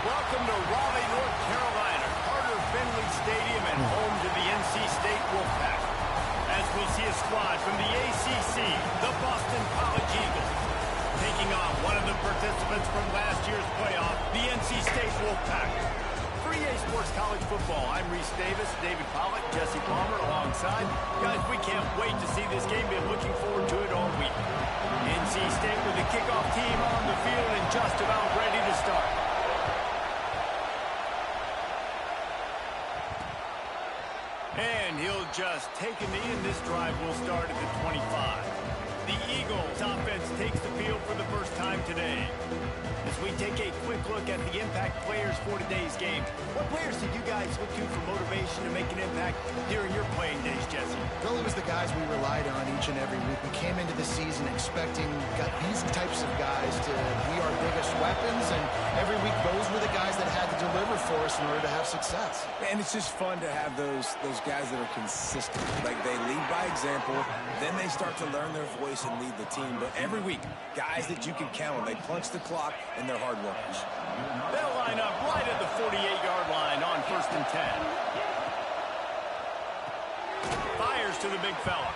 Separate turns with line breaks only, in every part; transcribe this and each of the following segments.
Welcome to Raleigh, North Carolina, Carter Finley Stadium, and home to the NC State Wolfpack. As we see a squad from the ACC, the Boston College Eagles, taking on one of the participants from last year's playoff, the NC State Wolfpack. For EA Sports College Football, I'm Reese Davis, David Pollack, Jesse Palmer alongside. Guys, we can't wait to see this game. Been looking forward to it all week. NC State with the kickoff team on the field and just about ready to start. And he'll just take a knee, and this drive will start at the 25. The Eagles offense takes the field for the first time today. As we take a quick look at the impact players for today's game, what players did you guys look to for motivation to make an impact during your playing days, Jesse?
Well, it was the guys we relied on each and every week. We came into the season expecting these types of guys to be our biggest weapons, and every week those were the guys that had to deliver for us in order to have success.
And it's just fun to have those guys that are consistent. Like, they lead by example, then they start to learn their voice and lead the team. But every week, guys that you can count on, they punch the clock, and they're hard workers.
They'll line up right at the 48-yard line on 1st and 10. Fires to the big fella.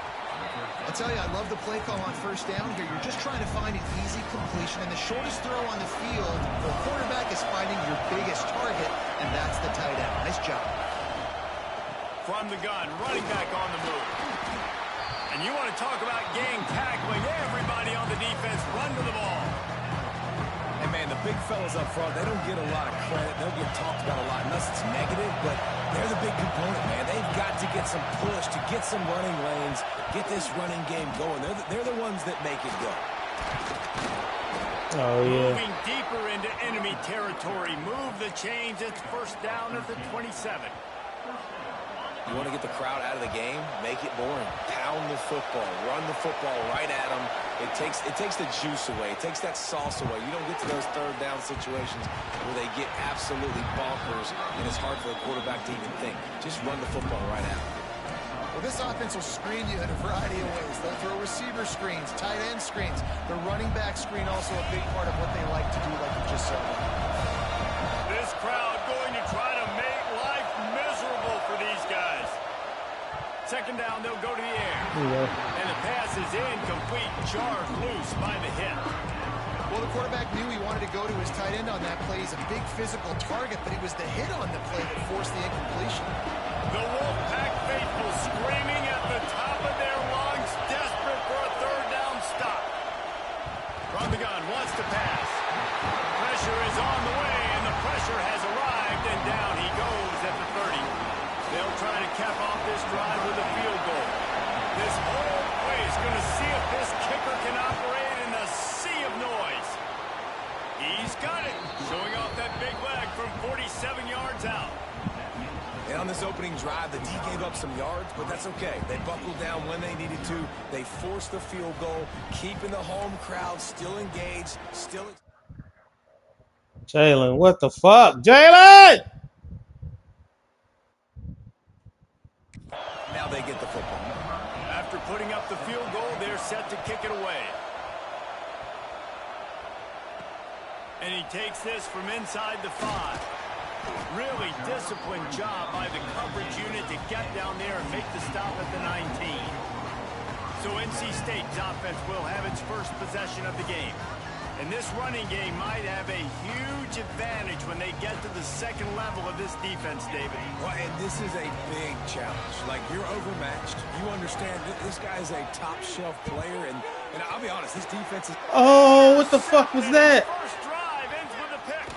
I'll tell you, I love the play call on 1st down here. You're just trying to find an easy completion, and the shortest throw on the field, the quarterback is finding your biggest target, and that's the tight end. Nice job.
From the gun, running back on the move. And you want to talk about gang tackling. Everybody on the defense run to the ball.
And, man, the big fellas up front, they don't get a lot of credit. They'll get talked about a lot unless it's negative, but they're the big component, man. They've got to get some push, to get some running lanes, get this running game going. They're the ones that make it go.
Oh, yeah.
Moving deeper into enemy territory. Move the chains. It's 1st down at the 27.
You want to get the crowd out of the game? Make it boring. Pound the football. Run the football right at them. It takes the juice away. It takes that sauce away. You don't get to those 3rd down situations where they get absolutely bonkers, and it's hard for a quarterback to even think. Just run the football right at them.
Well, this offense will screen you in a variety of ways. They'll throw receiver screens, tight end screens. The running back screen also a big part of what they like to do, like you just said.
This crowd going to try to make life miserable for these guys. 2nd down, they'll go to the air. And the pass is incomplete, jarred loose by the hit.
Well, the quarterback knew he wanted to go to his tight end on that play. He's a big physical target, but it was the hit on the play that forced the incompletion.
The Wolfpack faithful screaming at the top of their lungs, desperate for a 3rd down stop. From the gun, wants to pass. Pressure is on the way, and the pressure has arrived, and down he goes at the 30. They'll try to cap off this drive with a field goal. This whole place is going to see if this kicker can operate in a sea of noise. He's got it, showing off that big leg from 47 yards out.
And on this opening drive, the D gave up some yards, but that's okay. They buckled down when they needed to. They forced the field goal, keeping the home crowd still engaged, still...
Jalen, what the fuck? Jalen!
Now they get the football.
After putting up the field goal, they're set to kick it away. And he takes this from inside the 5. Really disciplined job by the coverage unit to get down there and make the stop at the 19. So NC State's offense will have its first possession of the game. And this running game might have a huge advantage when they get to the 2nd level of this defense, David.
Well, and this is a big challenge. Like, you're overmatched. You understand that this guy is a top-shelf player, and I'll be honest, this defense is...
Oh, what the fuck was that?
First drive ends with a pick.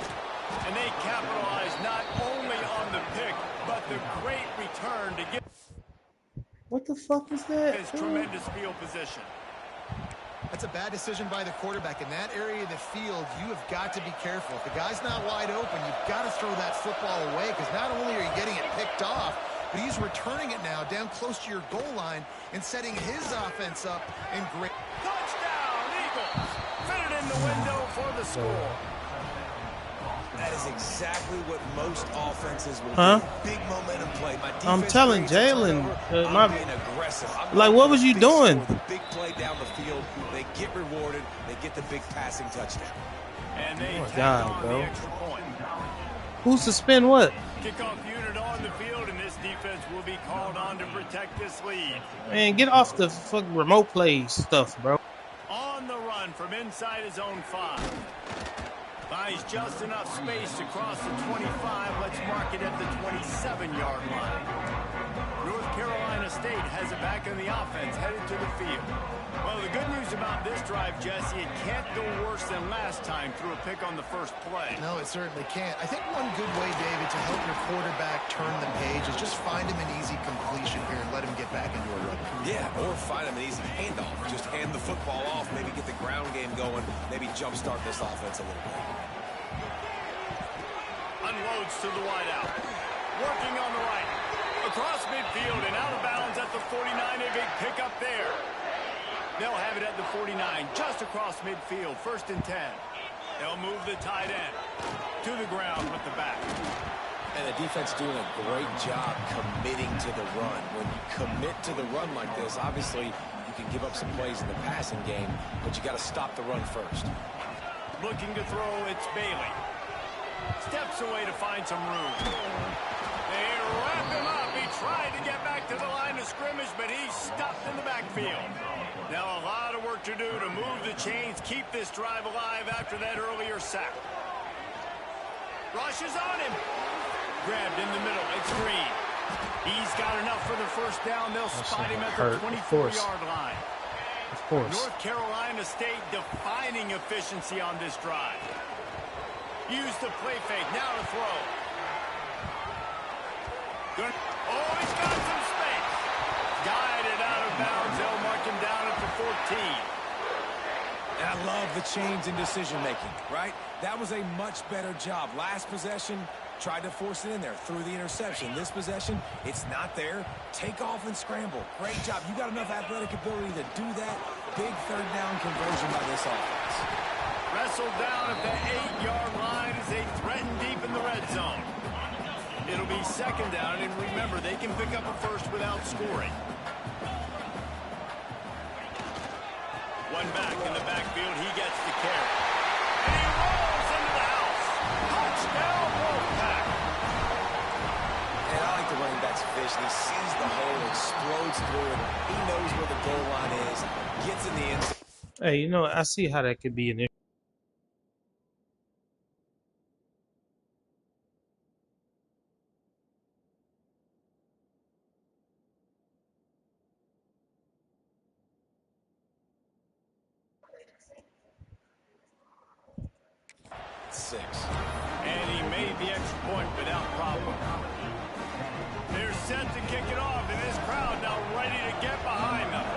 And they capitalize not only on the pick, but the great return to get...
What the fuck was that?
His tremendous field position.
That's a bad decision by the quarterback. In that area of the field, you have got to be careful. If the guy's not wide open, you've got to throw that football away, because not only are you getting it picked off, but he's returning it now down close to your goal line and setting his offense up in great...
Touchdown, Eagles! Fit it in the window for the score.
That is exactly what most offenses will do. Big momentum play. My defense,
I'm telling Jalen,
I'm being aggressive.
like, what was you doing?
The big play down the field. They get rewarded, they get the big passing touchdown.
And they
Oh my
tack
God,
on
bro.
the extra point.
Who suspend what?
Kickoff unit on the field, and this defense will be called on to protect this lead.
Man, get off the fucking remote play stuff, bro.
On the run from inside his own 5. Finds just enough space to cross the 25. Let's mark it at the 27-yard line. North Carolina State has it back on the offense, headed to the field. Well, the good news about this drive, Jesse, it can't go worse than last time through a pick on the first play.
No, it certainly can't. I think one good way, David, to help your quarterback turn the page is just find him an easy completion here and let him get back into a rhythm.
Yeah, or find him an easy handoff. Just hand the football off, maybe get the ground game going, maybe jumpstart this offense a little bit.
Unloads to the wideout. Working on the right. Across midfield and out of bounds at the 49. A big pickup there. They'll have it at the 49, just across midfield, 1st and 10. They'll move the tight end to the ground with the back.
And the defense doing a great job committing to the run. When you commit to the run like this, obviously you can give up some plays in the passing game, but you got to stop the run first.
Looking to throw, it's Bailey. Steps away to find some room. They wrap him up. He tried to get back to the line of scrimmage, but he's stuffed in the backfield. Now a lot of work to do to move the chains, keep this drive alive after that earlier sack. Rushes on him. Grabbed in the middle. It's Green. He's got enough for the first down. They'll spot him at the 24-yard line.
Of course.
North Carolina State defining efficiency on this drive. Use the play fake. Now to throw. Good. Oh, he's got some space. Guided out of bounds. They'll mark him down at the 14.
And I love the change in decision-making, right? That was a much better job. Last possession, tried to force it in there, threw the interception. This possession, it's not there. Take off and scramble. Great job. You got enough athletic ability to do that. Big 3rd down conversion by this offense.
Wrestled down at the 8-yard line as they threaten deep in the red zone. It'll be 2nd down, and remember, they can pick up a first without scoring. One back in the backfield, he gets the carry. And he rolls into the house. Touchdown, Wolfpack.
And I like the running back's vision. He sees the hole, explodes through it. He knows where the goal line is, gets in the end zone.
Hey, you know, I see how that could be an issue.
And he made the extra point without problem. They're set to kick it off, and this crowd now ready to get behind them.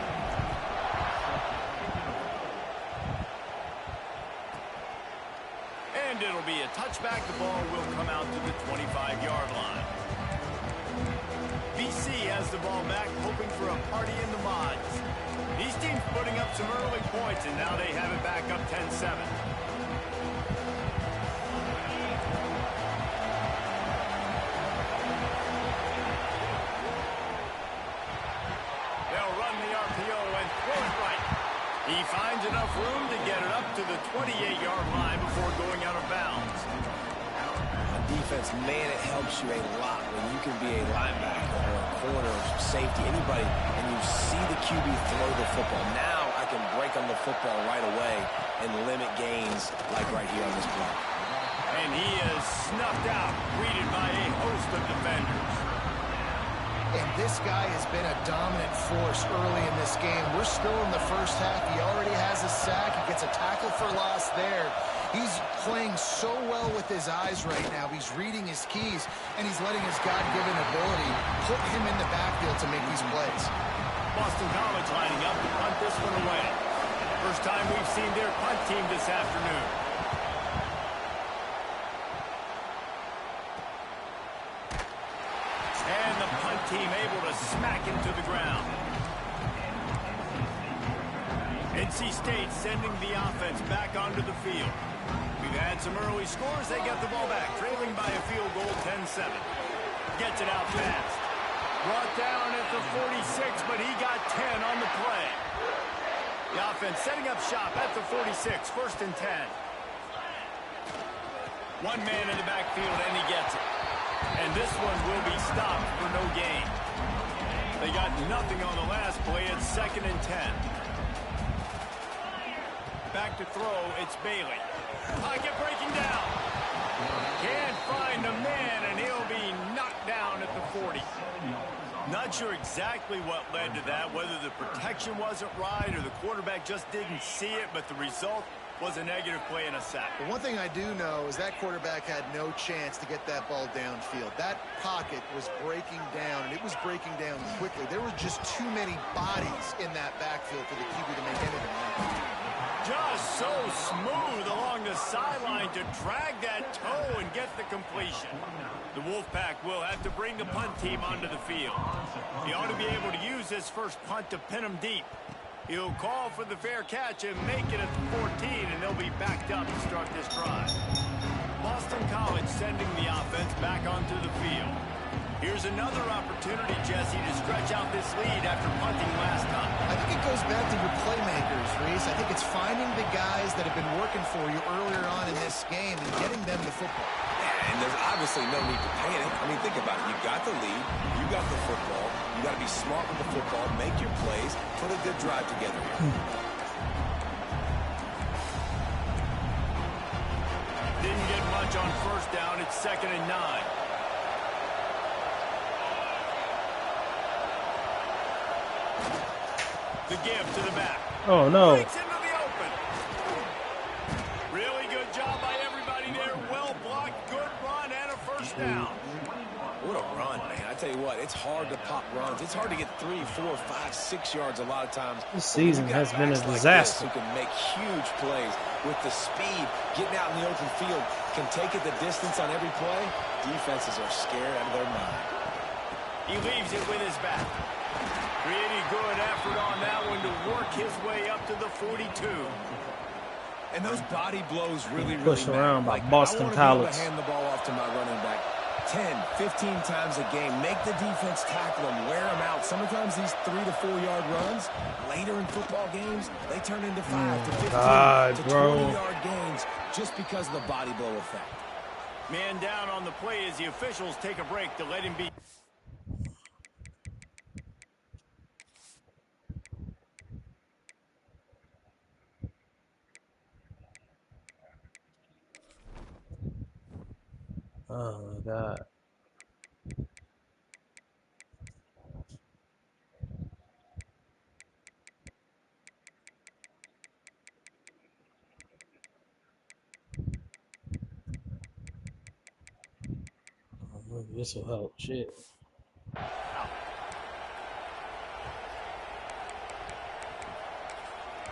And it'll be a touchback. The ball will come out to the 25-yard line. BC has the ball back, hoping for a party in the mods. These teams putting up some early points, and now they have it back up 10-7. He finds enough room to get it up to the 28-yard line before going out of bounds.
On defense, man, it helps you a lot when you can be a linebacker or a corner or safety, anybody, and you see the QB throw the football. Now I can break on the football right away and limit gains like right here on this block.
And he is snuffed out, greeted by a host of defenders.
And this guy has been a dominant force early in this game. We're still in the first half. He already has a sack. He gets a tackle for loss there. He's playing so well with his eyes right now. He's reading his keys, and he's letting his God-given ability put him in the backfield to make these plays.
Boston College lining up to punt this one away. First time we've seen their punt team this afternoon. And the punt team able to smack him to the ground. NC State sending the offense back onto the field. We've had some early scores. They get the ball back, trailing by a field goal, 10-7. Gets it out fast. Brought down at the 46, but he got 10 on the play. The offense setting up shop at the 46, 1st and 10. One man in the backfield, and he gets it. And this one will be stopped for no gain. They got nothing on the last play. It's 2nd and 10. Back to throw, it's Bailey. Pocket breaking down. Can't find the man, and he'll be knocked down at the 40. Not sure exactly what led to that, whether the protection wasn't right or the quarterback just didn't see it, but the result was a negative play and a sack.
But one thing I do know is that quarterback had no chance to get that ball downfield. That pocket was breaking down, and it was breaking down quickly. There were just too many bodies in that backfield for the QB to make anything happen.
Just so smooth along the sideline to drag that toe and get the completion. The Wolfpack will have to bring the punt team onto the field. He ought to be able to use this first punt to pin him deep. He'll call for the fair catch and make it at the 14, and they'll be backed up to start this drive. Boston College sending the offense back onto the field. Here's another opportunity, Jesse, to stretch out this lead after punting last time.
I think it goes back to your playmakers, Reese. I think it's finding the guys that have been working for you earlier on in this game and getting them the football.
And there's obviously no need to panic. I mean, think about it. You got the lead. You got the football. You got to be smart with the football. Make your plays. Put a good drive together here.
Didn't get much on 1st down. It's 2nd and 9. The give to the back.
Oh, no.
Breaks into the open. Really good job by everybody there. Well blocked, good run, and a 1st down.
What a run, man. I tell you what, it's hard to pop runs. It's hard to get 3, 4, 5, 6 yards a lot of times.
This season has been a
Like
disaster.
who can make huge plays with the speed, getting out in the open field, can take it the distance on every play. Defenses are scared out of their mind.
He leaves it with his back. Pretty good effort on that one to work his way up to the 42.
And those body blows really
Pushed around by
like,
Boston
I
College.
want to hand the ball off to my running back 10, 15 times a game. Make the defense tackle them, wear them out. Sometimes these 3 to 4 yard runs, later in football games, they turn into 5 to 15 to 20 yard gains just because of the body blow effect.
Man down on the play as the officials take a break to let him be.
Oh, my God. Oh, this will help. Shit.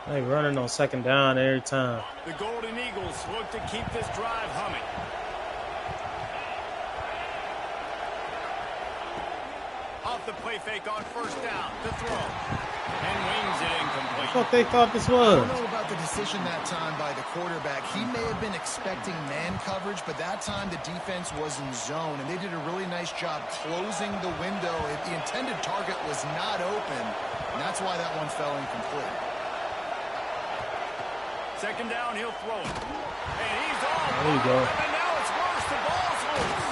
They running on 2nd down every time.
The Golden Eagles look to keep this drive humming. Off the play fake on 1st down to throw. And wings it incomplete.
What they thought this was?
I don't know about the decision that time by the quarterback. He may have been expecting man coverage, but that time the defense was in zone, and they did a really nice job closing the window. The intended target was not open, and that's why that one fell incomplete.
2nd down, he'll throw it. And he's all
There you go.
And now it's worse. The ball's loose.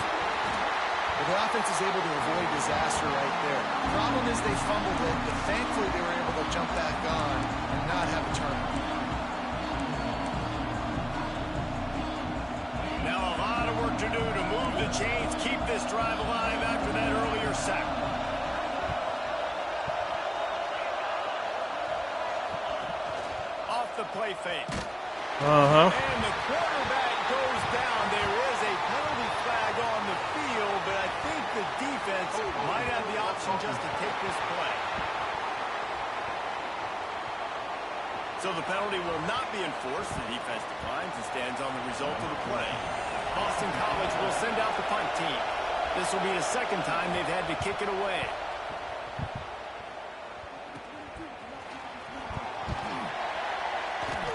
Well, the offense is able to avoid disaster right there. The problem is they fumbled it, but thankfully they were able to jump back on and not have a turnover.
Now a lot of work to do to move the chains, keep this drive alive after that earlier sack. Off the play fake.
Uh-huh.
And the quarterback goes down. There is a penalty flag on the field, but I think the defense might have the option just to take this play. So the penalty will not be enforced. The defense declines and stands on the result of the play. Boston College will send out the punt team. This will be the 2nd time they've had to kick it away.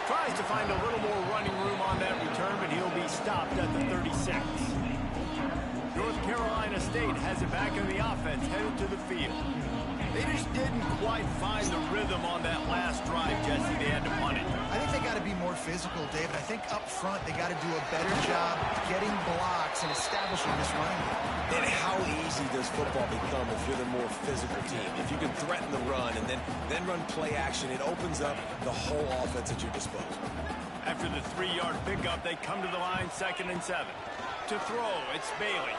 Tries to find a little more running room on that return, but he'll be stopped at the 36. North Carolina State State has it back in the offense, headed to the field. They just didn't quite find the rhythm on that last drive, Jesse. They had to punt it.
I think they got to be more physical, David. I think up front they got to do a better job getting blocks and establishing this running game.
And how easy does football become if you're the more physical team? If you can threaten the run and then run play action, it opens up the whole offense at your disposal.
After the 3-yard pickup, they come to the line, 2nd and 7. To throw, it's Bailey.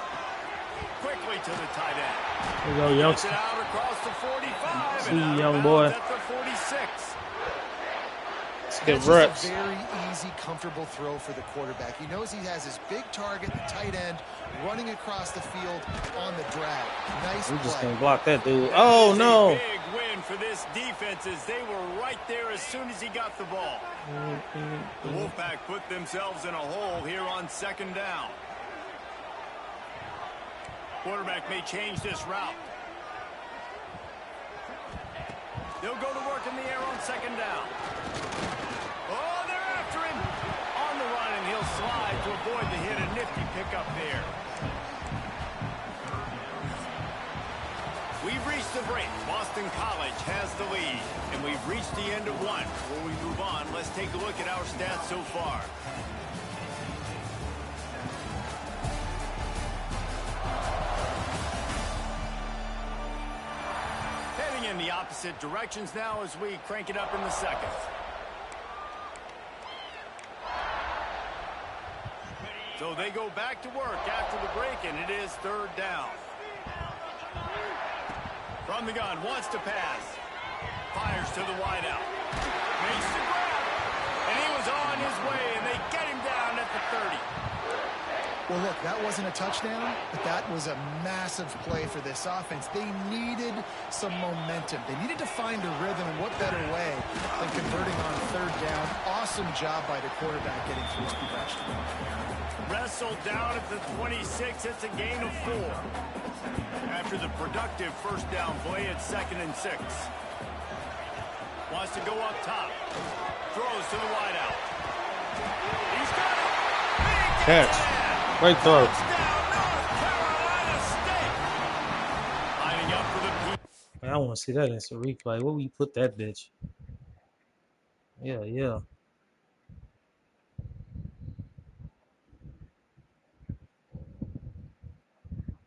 Quickly to the tight end.
There you go, youngster.
Gets it out across the 45.
See
and
you,
out of
young
bounds
boy.
at the 46.
Let's get
That's
reps.
just a very easy, comfortable throw for the quarterback. He knows he has his big target, the tight end, running across the field on the drag. Nice
We
play.
just gonna block that dude. Oh no!
Big win for this defense as they were right there as soon as he got the ball. The Wolfpack put themselves in a hole here on 2nd down. Quarterback may change this route. They'll go to work in the air on 2nd down. Oh, they're after him. On the run, and he'll slide to avoid the hit. A nifty pickup there. We've reached the break. Boston College has the lead. And we've reached the end of one. Before we move on, let's take a look at our stats so far. Heading in the opposite directions now as we crank it up in the 2nd. So they go back to work after the break, and it is 3rd down. From the gun, wants to pass. Fires to the wideout. Makes the grab. And he was on his way, and they get him down at the 30.
Well, look, that wasn't a touchdown, but that was a massive play for this offense. They needed some momentum. They needed to find a rhythm, and what better way than converting on 3rd down. Awesome job by the quarterback getting through his progression.
Wrestled down at the 26. It's a gain of 4. After the productive 1st down play at 2nd and 6. Wants to go up top. Throws to the wideout. He's got it.
Catch. Great throw.
Touchdown, North Carolina State. Lining up for the
Man, I want to see that instant replay. Where we put that bitch? Yeah, yeah.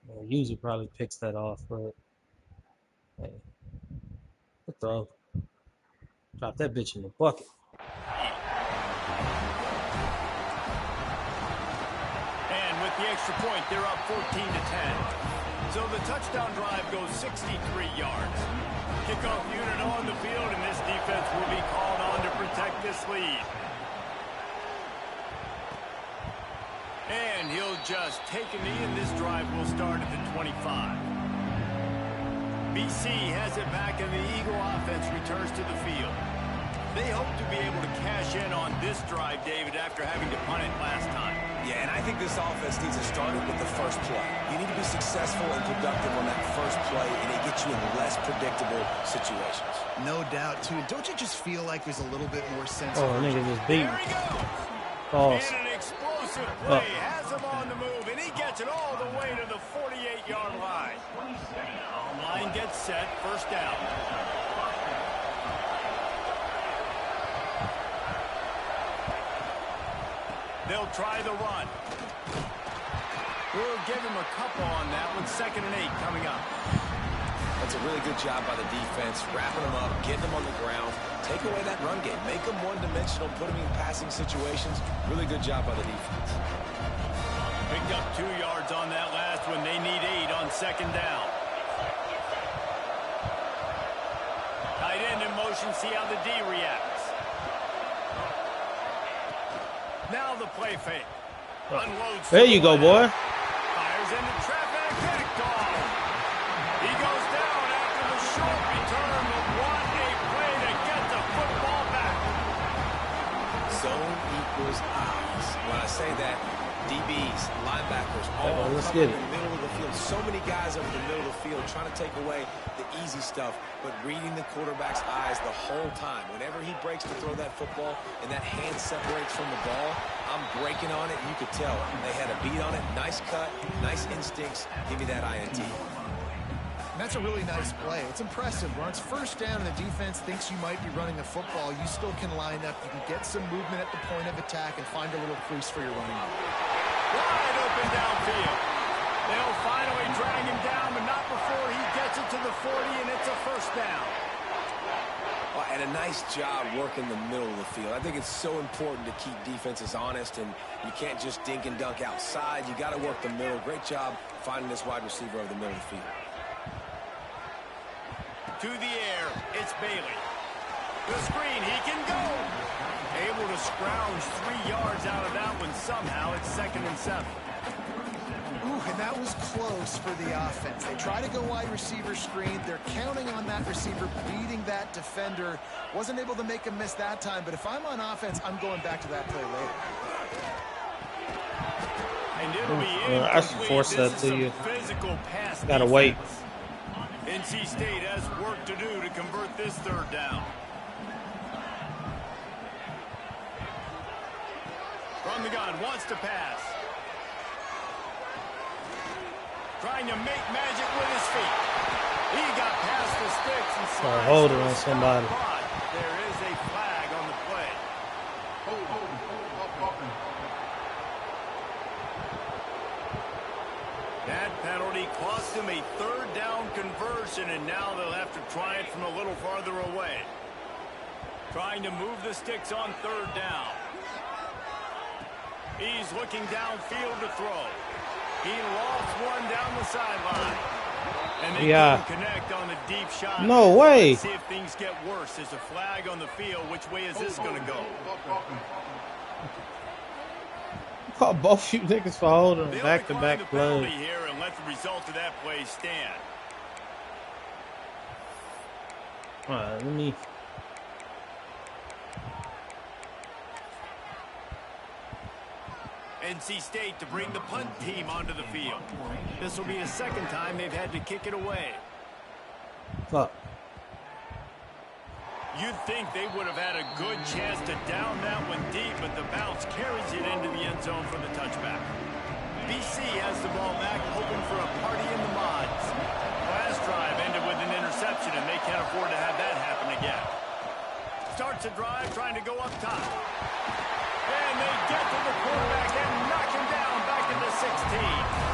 Well, user probably picks that off, but hey, good throw. Drop that bitch in the bucket.
And with the extra point, they're up 14-10. So the touchdown drive goes 63 yards. Kickoff unit on the field, and this defense will be called on to protect this lead. And he'll just take a knee, and this drive will start at the 25. BC has it back, and the Eagle offense returns to the field. They hope to be able to cash in on this drive, David, after having to punt it last time.
Yeah, and I think this offense needs to start it with the first play. You need to be successful and productive on that first play, and it gets you in less predictable situations.
No doubt, too. Don't you just feel like there's a little bit more sense
Oh,
of
nigga just beat
There
me.
he goes.
False.
And an explosive play has him on the move, and he gets it all the way to the 48-yard line. Line gets set, 1st down. They'll try the run. We'll give him a couple on that one. 2nd and 8 coming up.
That's a really good job by the defense, wrapping them up, getting them on the ground, take away that run game, make them one-dimensional, put them in passing situations. Really good job by the defense.
Picked up 2 yards on that last one. They need 8 on 2nd down. Tight end in motion, see how the D reacts. Now the play fake. Unloads.
There you go, boy.
Fires into traffic. Picked off. He goes down after the short return, but what a play to get the football back.
Zone equals eyes. When I say that, DBs, linebackers, all
let's
covered
get
in
it.
the middle of the field. So many guys over the middle of the field trying to take away the easy stuff, but reading the quarterback's eyes the whole time. Whenever he breaks to throw that football and that hand separates from the ball, I'm breaking on it, and you could tell. They had a beat on it. Nice cut, nice instincts. Give me that INT.
And that's a really nice play. It's impressive. When it's first down and the defense thinks you might be running the football, you still can line up. You can get some movement at the point of attack and find a little crease for your running back.
Wide open downfield. They'll finally drag him down, but not before he gets it to the 40, and it's a first down.
Well, and a nice job working the middle of the field. I think it's so important to keep defenses honest, and you can't just dink and dunk outside. You got to work the middle. Great job finding this wide receiver over the middle of the field.
To the air, it's Bailey. The screen, he can go. Able to scrounge 3 yards out of that one somehow. It's 2nd and 7.
Ooh, and that was close for the offense. They try to go wide receiver screen. They're counting on that receiver beating that defender. Wasn't able to make a miss that time, but if I'm on offense, I'm going back to that play later.
And it'll be
I should force that to you.
Physical pass
Gotta wait.
NC State has work to do to convert this 3rd down. From the gun, wants to pass. Trying to make magic with his feet. He got past the sticks and slides.
Hold it on somebody.
There is a flag on the play. That penalty cost him a 3rd down conversion, and now they'll have to try it from a little farther away. Trying to move the sticks on 3rd down. He's looking downfield to throw. He lost one down the sideline. And they couldn't connect on the deep shot.
No way.
Let's see if things get worse. There's a flag on the field. Which way is this going to go?
Call both you niggas for holding back-to-back
play
plays.
here and let the result of that play stand.
All right, let me.
NC State to bring the punt team onto the field. This will be the 2nd time they've had to kick it away.
Fuck.
You'd think they would have had a good chance to down that one deep, but the bounce carries it into the end zone for the touchback. BC has the ball back, hoping for a party in the mods. Last drive ended with an interception, and they can't afford to have that happen again. Starts a drive, trying to go up top. And they get to the quarterback and knock him down back into 16.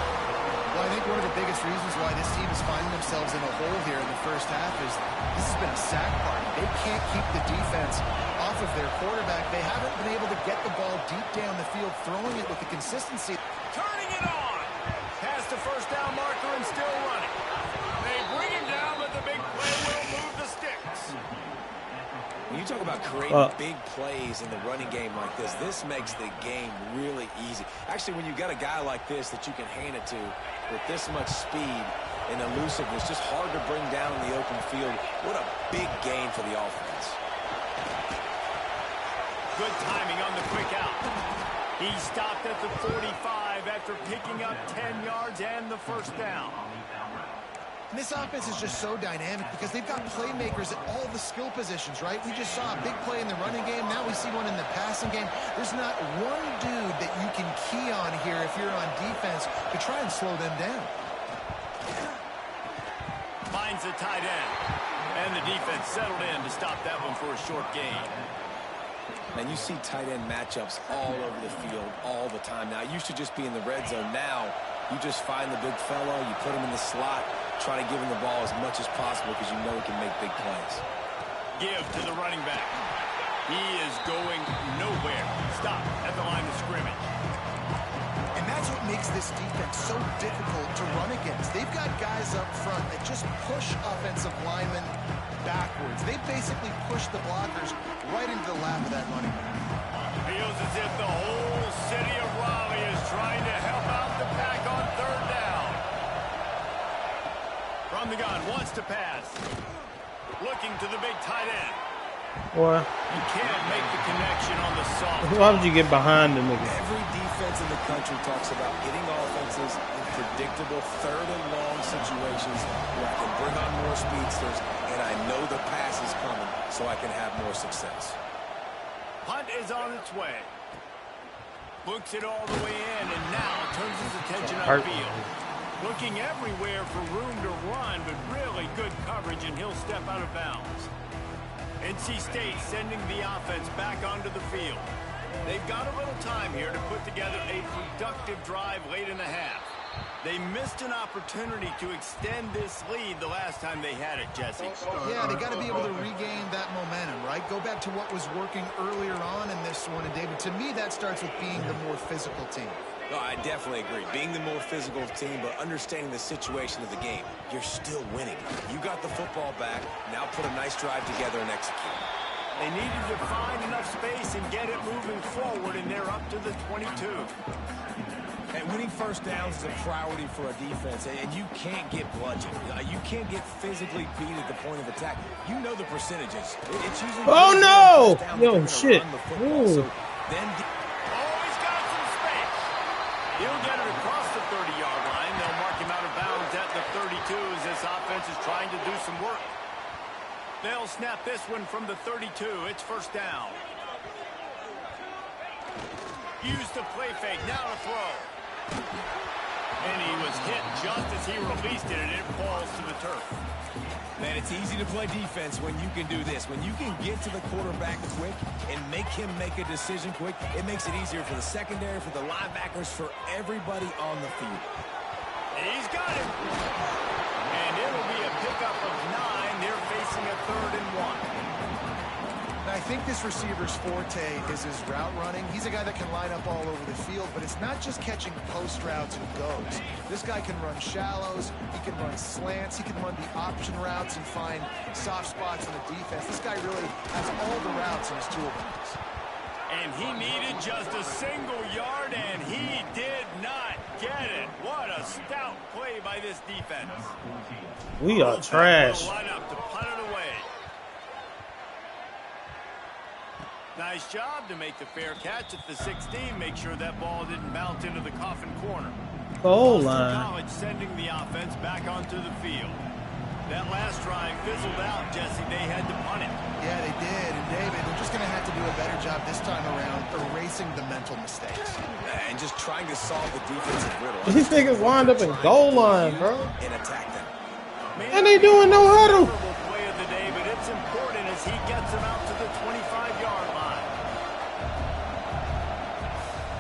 Well, I think one of the biggest reasons why this team is finding themselves in a hole here in the first half is this has been a sack party. They can't keep the defense off of their quarterback. They haven't been able to get the ball deep down the field, throwing it with the consistency.
Turning it on. Past the first down marker and still running. They bring him down, but the big play will move the sticks.
When you talk about creating big plays in the running game like this makes the game really easy. Actually, when you've got a guy like this that you can hand it to with this much speed and elusiveness, just hard to bring down in the open field. What a big gain for the offense.
Good timing on the quick out. He stopped at the 45 after picking up 10 yards and the first down.
And this offense is just so dynamic because they've got playmakers at all the skill positions, right? We just saw a big play in the running game. Now we see one in the passing game. There's not one dude that you can key on here if you're on defense to try and slow them down.
Finds the tight end. And the defense settled in to stop that one for a short gain.
And you see tight end matchups all over the field all the time. Now, it used to just be in the red zone. Now, you just find the big fellow, you put him in the slot, try to give him the ball as much as possible because you know he can make big plays.
Give to the running back. He is going nowhere. Stop at the line of scrimmage.
And that's what makes this defense so difficult to run against. They've got guys up front that just push offensive linemen backwards. They basically push the blockers right into the lap of that running back.
Feels as if the whole city of Raleigh is trying to help out the pack on 3rd down. From the gun, wants to pass. Looking to the big tight end.
Or
You can't make the connection on the soft.
why would you get behind the nigga?
Every defense in the country talks about getting offenses in predictable third and long situations where I can bring on more speedsters and I know the pass is coming so I can have more success.
Punt is on its way. Books it all the way in and now turns his attention upfield. Looking everywhere for room to run, but really good coverage, and he'll step out of bounds. NC State sending the offense back onto the field. They've got a little time here to put together a productive drive late in the half. They missed an opportunity to extend this lead the last time they had it, Jesse.
Yeah, they got to be able to regain that momentum, right? Go back to what was working earlier on in this one. And, David, to me, that starts with being the more physical team.
No, I definitely agree. Being the more physical team, but understanding the situation of the game. You're still winning. You got the football back. Now put a nice drive together and execute.
They needed to find enough space and get it moving forward, and they're up to the 22.
And winning first downs is a priority for a defense, and you can't get bludgeoned. You can't get physically beat at the point of attack. You know the percentages. It's usually
no! Yo, shit.
So then
He's got some space. He'll get it across the 30-yard line. They'll mark him out of bounds at the 32 as this offense is trying to do some work. They'll snap this one from the 32. It's first down. Use the play fake. Now to throw. And he was hit just as he released it, and it falls to the turf.
Man, it's easy to play defense when you can do this. When you can get to the quarterback quick and make him make a decision quick, it makes it easier for the secondary, for the linebackers, for everybody on the field.
He's got it. And it'll be a pickup of 9. They're facing a 3rd and 1.
I think this receiver's forte is his route running. He's a guy that can line up all over the field, but it's not just catching post routes and goes. This guy can run shallows, he can run slants, he can run the option routes and find soft spots in the defense. This guy really has all the routes in his toolbox.
And he needed just a single yard, and he did not get it. What a stout play by this defense.
We are trash.
Line up to punt it away. Nice job to make the fair catch at the 16. Make sure that ball didn't bounce into the coffin corner.
Goal
Boston
line.
College sending the offense back onto the field. That last drive fizzled out, Jesse. They had to punt it.
Yeah, they did. And, David, they're just going to have to do a better job this time around erasing the mental mistakes.
And just trying to solve the defensive riddle.
These niggas wind up in goal line, bro.
And attack them.
And they doing no huddle.
Play of the day, but it's important as he gets them out to the 25-yard line.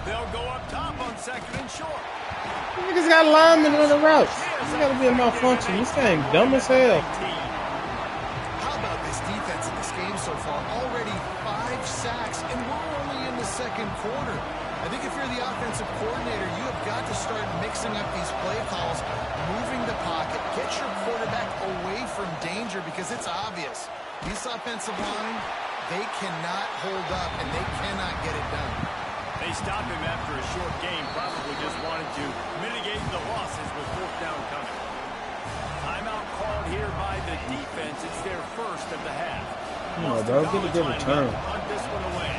They'll go up top on 2nd and short.
Niggas got linemen on the routes. This gotta be a malfunction. This game dumb as hell.
How about this defense in this game so far? Already 5 sacks, and we're only in the 2nd quarter. I think if you're the offensive coordinator, you have got to start mixing up these play calls, moving the pocket, get your quarterback away from danger, because it's obvious. This offensive line, they cannot hold up, and they cannot get it done.
They stopped him after a short game, probably just wanted to mitigate the losses with 4th down coming. Timeout called here by the defense. It's their first of the half.
No, bro, get a good return.
Punt this one away.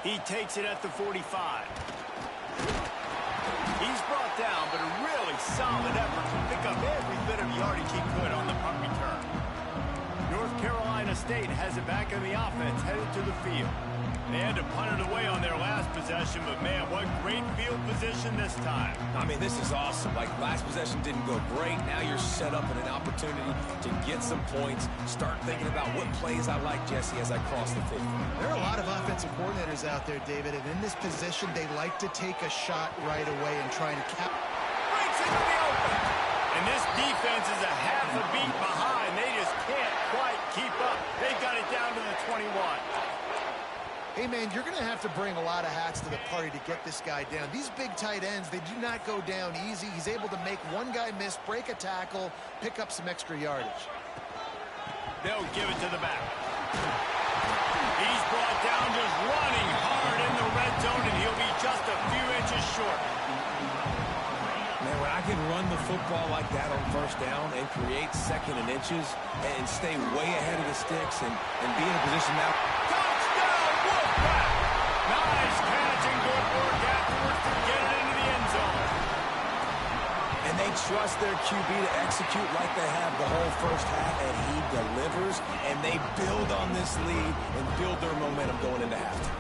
He takes it at the 45. He's brought down, but a really solid effort to pick up every bit of yardage he could on the punt return. North Carolina State has it back in the offense, headed to the field. They had to punt it away on their last possession, but man, what great field position this time.
I mean, this is awesome. Like, last possession didn't go great. Now you're set up in an opportunity to get some points. Start thinking about what plays I like, Jesse, as I cross the 50.
There are a lot of offensive coordinators out there, David, and in this position, they like to take a shot right away and try to cap.
Breaks into the open. And this defense is a half a beat behind. They just can't quite keep up. They got it down to the 21.
Hey, man, you're going to have to bring a lot of hats to the party to get this guy down. These big tight ends, they do not go down easy. He's able to make one guy miss, break a tackle, pick up some extra yardage.
They'll give it to the back. He's brought down just running hard in the red zone, and he'll be just a few inches short.
And when I can run the football like that on first down and create second and inches and stay way ahead of the sticks and be in a position now.
Touchdown, Wolfpack! Nice catch and good work afterwards to get it into the end zone.
And they trust their QB to execute like they have the whole first half, and he delivers, and they build on this lead and build their momentum going into halftime.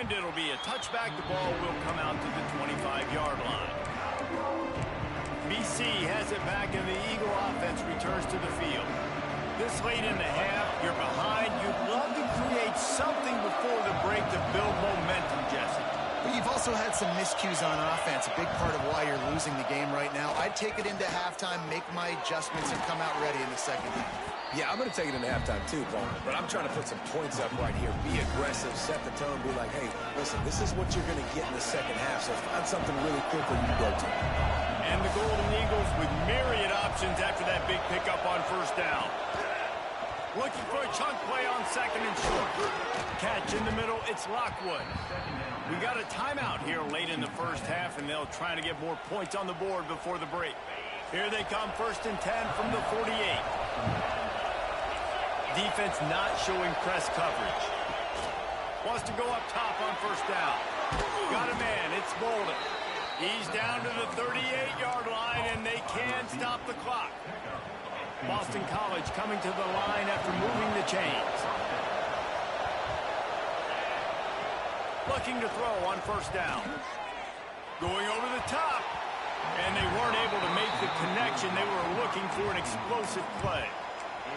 And it'll be a touchback. The ball will come out to the 25-yard line. BC has it back, and the Eagle offense returns to the field. This late in the half, you're behind. You'd love to create something before the break to build momentum, Jesse.
But you've also had some miscues on offense, a big part of why you're losing the game right now. I'd take it into halftime, make my adjustments, and come out ready in the second half.
Yeah, I'm going to take it into halftime too, Paul. But I'm trying to put some points up right here. Be aggressive, set the tone, be like, hey, listen, this is what you're going to get in the second half, so find something really quick when you go to.
And the Golden Eagles with myriad options after that big pickup on first down. Looking for a chunk play on second and short. Catch in the middle, it's Lockwood. We got a timeout here late in the first half, and they'll try to get more points on the board before the break. Here they come, 1st and 10 from the 48. Defense not showing press coverage. Wants to go up top on first down. Got a man, it's Bolden. He's down to the 38-yard line, and they can stop the clock. Boston College coming to the line after moving the chains. Looking to throw on first down. Going over the top. And they weren't able to make the connection. They were looking for an explosive play.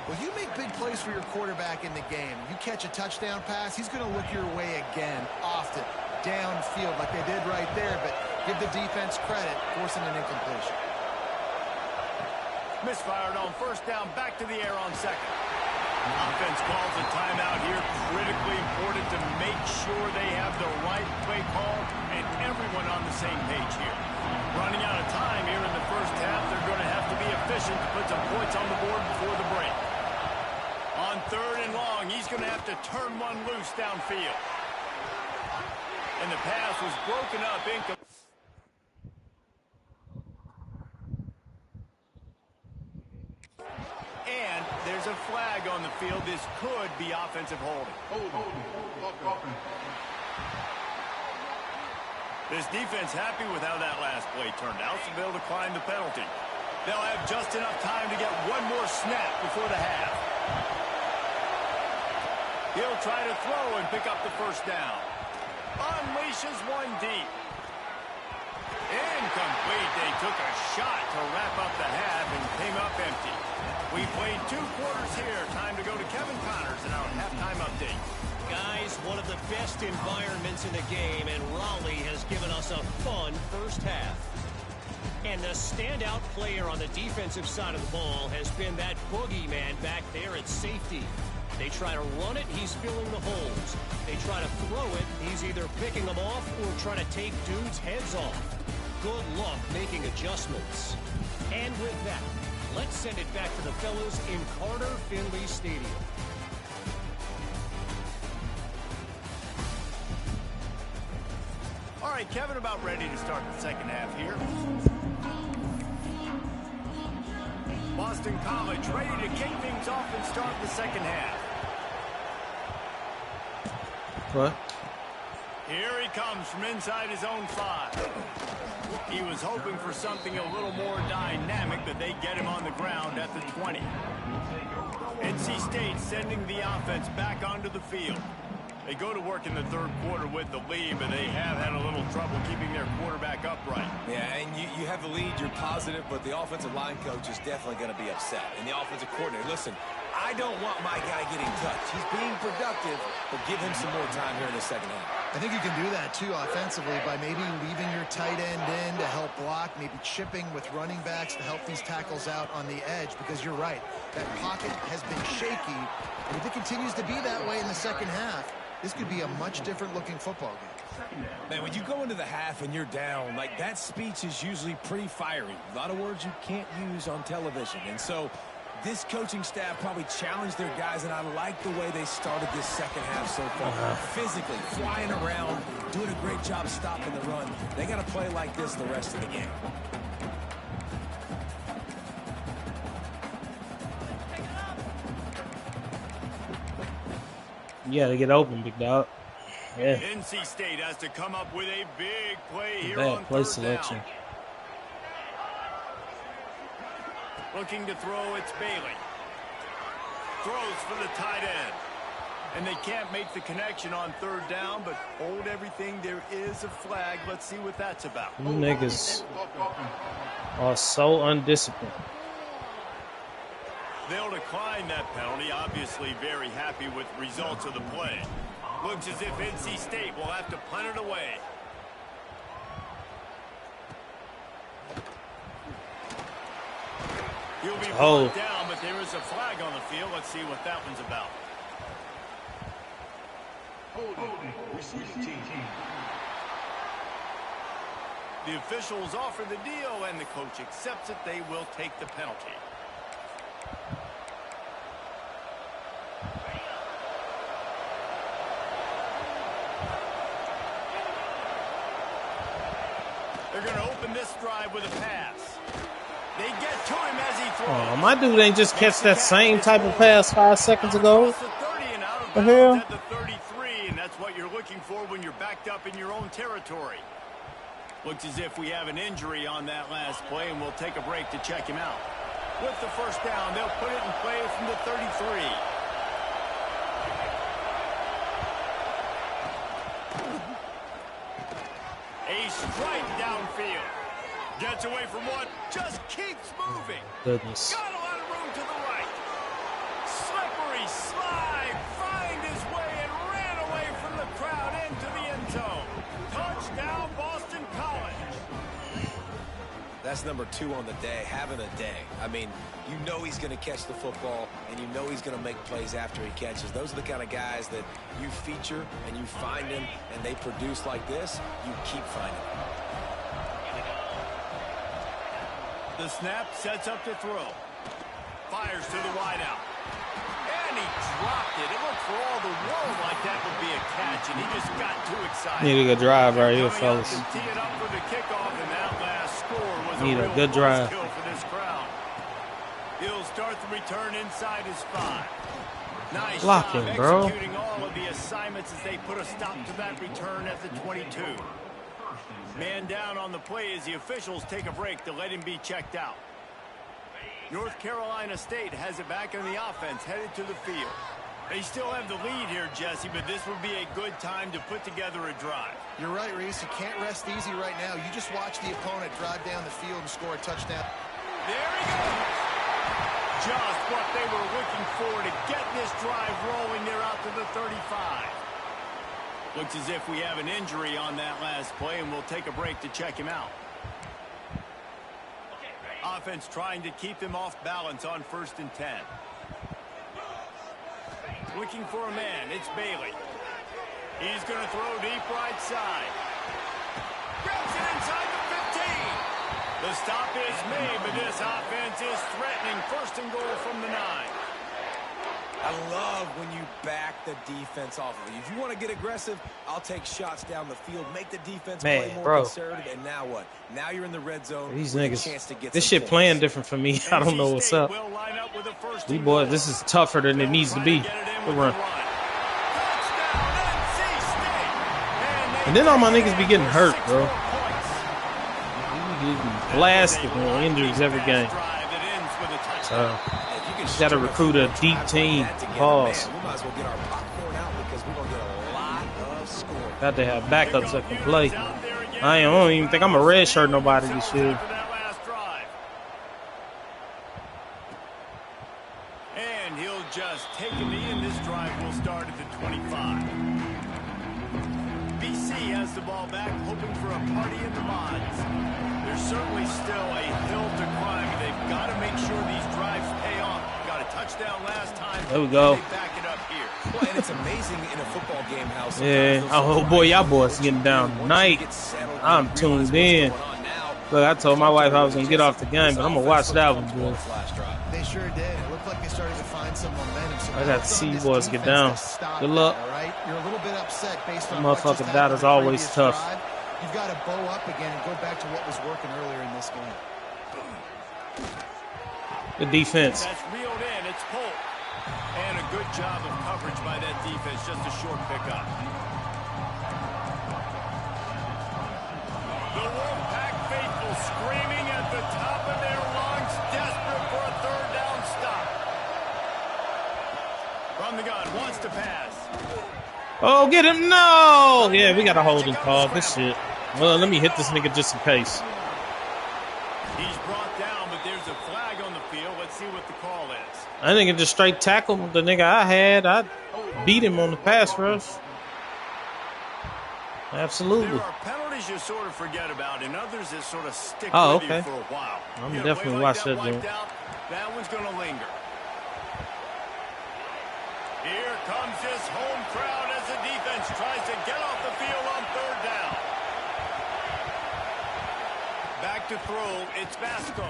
Well, you make big plays for your quarterback in the game. You catch a touchdown pass, he's going to look your way again, often, downfield like they did right there, but give the defense credit, forcing an incompletion.
Misfired on first down, back to the air on second. Offense calls a timeout here, critically important to make sure they have the right play call and everyone on the same page here. Running out of time here in the first half, they're going to have to be efficient to put some points on the board before the break. On 3rd and long, he's going to have to turn one loose downfield. And the pass was broken up. And there's a flag on the field. This could be offensive holding. This defense happy with how that last play turned out, so they'll decline the penalty. They'll have just enough time to get one more snap before the half. He'll try to throw and pick up the first down. Unleashes one deep. Incomplete. They took a shot to wrap up the half and came up empty. We played 2 quarters here. Time to go to Kevin Connors in our halftime update.
Guys, one of the best environments in the game, and Raleigh has given us a fun first half. And the standout player on the defensive side of the ball has been that boogeyman back there at safety. They try to run it, he's filling the holes. They try to throw it, he's either picking them off or trying to take dudes' heads off. Good luck making adjustments. And with that, let's send it back to the fellas in Carter Finley Stadium.
All right, Kevin, about ready to start the second half here. Boston College ready to kick things off and start the second half.
What?
Here he comes from inside his own 5. He was hoping for something a little more dynamic, but they get him on the ground at the 20. NC State sending the offense back onto the field. They go to work in the 3rd quarter with the lead, but they have had a little trouble keeping their quarterback upright.
Yeah, and you have the lead, you're positive, but the offensive line coach is definitely going to be upset. And the offensive coordinator, listen, I don't want my guy getting touched. He's being productive, but give him some more time here in the second half.
I think you can do that, too, offensively, by maybe leaving your tight end in to help block, maybe chipping with running backs to help these tackles out on the edge, because you're right. That pocket has been shaky, and if it continues to be that way in the second half, this could be a much different-looking football game.
Man, when you go into the half and you're down, like, that speech is usually pretty fiery. A lot of words you can't use on television. And so This coaching staff probably challenged their guys, and I like the way they started this second half so far. Physically, flying around, doing a great job stopping the run. They got to play like this the rest of the game.
You gotta get open, big dog. Yeah.
NC State has to come up with a big play here
Bad
on
play
third
selection.
down. Looking to throw, it's Bailey. Throws for the tight end. And they can't make the connection on third down, but hold everything. There is a flag. Let's see what that's about.
You niggas are so undisciplined.
They'll decline that penalty. Obviously very happy with the results of the play. Looks as if NC State will have to punt it away. He'll be brought down, but there is a flag on the field. Let's see what that one's about. The officials offer the deal, and the coach accepts it. They will take the penalty. They're going to open this drive with a pass. They get to him as he throws.
Oh, my dude ain't just catch that same type of pass 5 seconds ago. The hell?
At the 33, and that's what you're looking for when you're backed up in your own territory. Looks as if we have an injury on that last play, and we'll take a break to check him out. With the first down, they'll put it in play from the 33. A strike downfield. Gets away from one, just keeps moving.
Goodness.
Got a lot of room to the right. Slippery slide, find his way and ran away from the crowd into the end zone. Touchdown, Boston College.
That's number 2 on the day, having a day. I mean, you know he's going to catch the football, and you know he's going to make plays after he catches. Those are the kind of guys that you feature and you find them, and they produce like this, you keep finding them.
The snap sets up to throw. Fires to the wideout. And he dropped it. It looked for all the world like that would be a catch, and he just got too excited.
Need a good drive right here, fellas.
Tee it up for the kickoff, and that last score was
Need a
real
good drive.
kill for this crowd. He'll start the return inside his 5. Nice
Blocking,
job
bro.
executing all of the assignments as they put a stop to that return at the 22. Man down on the play as the officials take a break to let him be checked out. North Carolina State has it back in the offense, headed to the field. They still have the lead here, Jesse, but this would be a good time to put together a drive.
You're right, Reese. You can't rest easy right now. You just watch the opponent drive down the field and score a touchdown.
There he goes. Just what they were looking for to get this drive rolling. They're out to the 35. Looks as if we have an injury on that last play, and we'll take a break to check him out. Offense trying to keep them off balance on 1st and 10. Looking for a man. It's Bailey. He's going to throw deep right side. Grabs it inside the 15. The stop is made, but this offense is threatening. 1st and goal from the 9.
I love when you back the defense off of you. If you want to get aggressive, I'll take shots down the field, make the defense play more conservative, and now what? Now you're in the red zone.
These
with a
niggas,
chance to get
this
some
shit
points.
playing different for me. I don't know what's up. These boys, this is tougher than it needs to be. Good run. And then all my niggas be getting hurt, bro. They be getting blasted with injuries every game. So, you got to recruit a deep team. Pause. Got to have backups that can play. I don't even think I'm a red shirt nobody this year.
And he'll just take a knee, and this drive will start at the 25. BC has the ball back, hoping for a party in the mods. There's certainly still a hill to climb. They've got to make sure these drives pay off. Got a touchdown last time.
There we go.
They back it up here.
Well, and it's amazing in a football game how
Yeah. Oh boy, y'all boys getting down tonight. I'm tuned in. Look, I told my wife I was gonna get off the game, but I'm gonna watch that one, boy.
They sure did. It looked starting to find some momentum. So
I got to see you boys get down. Good luck.
All right, you're a little bit upset based on
Motherfucker, that is always tough.
Drive. You've got to bow up again and go back to what was working earlier in this game.
Good defense.
That's reeled in. It's Polk. And a good job of coverage by that defense. Just a short pickup. The Wolfpack faithful screaming at the top of their lungs, desperate for a third down stop. From the gun, wants to pass.
Oh, get him. No. Yeah, we got a holding call. Good shit. Well, let me hit this nigga just in case.
He's brought down, but there's a flag on the field. Let's see what the call is.
I nigga just straight tackled the nigga I had. I beat him on the pass rush. Absolutely.
There are penalties you sort of forget about, and others that sort of stick
Oh,
with
okay.
you for a while.
I'm
You
definitely
play
watch that
wiped
joint.
out, that one's going to linger. Here comes this home crowd as the defense tries to get off the field on third down. Back to throw, it's Vasco.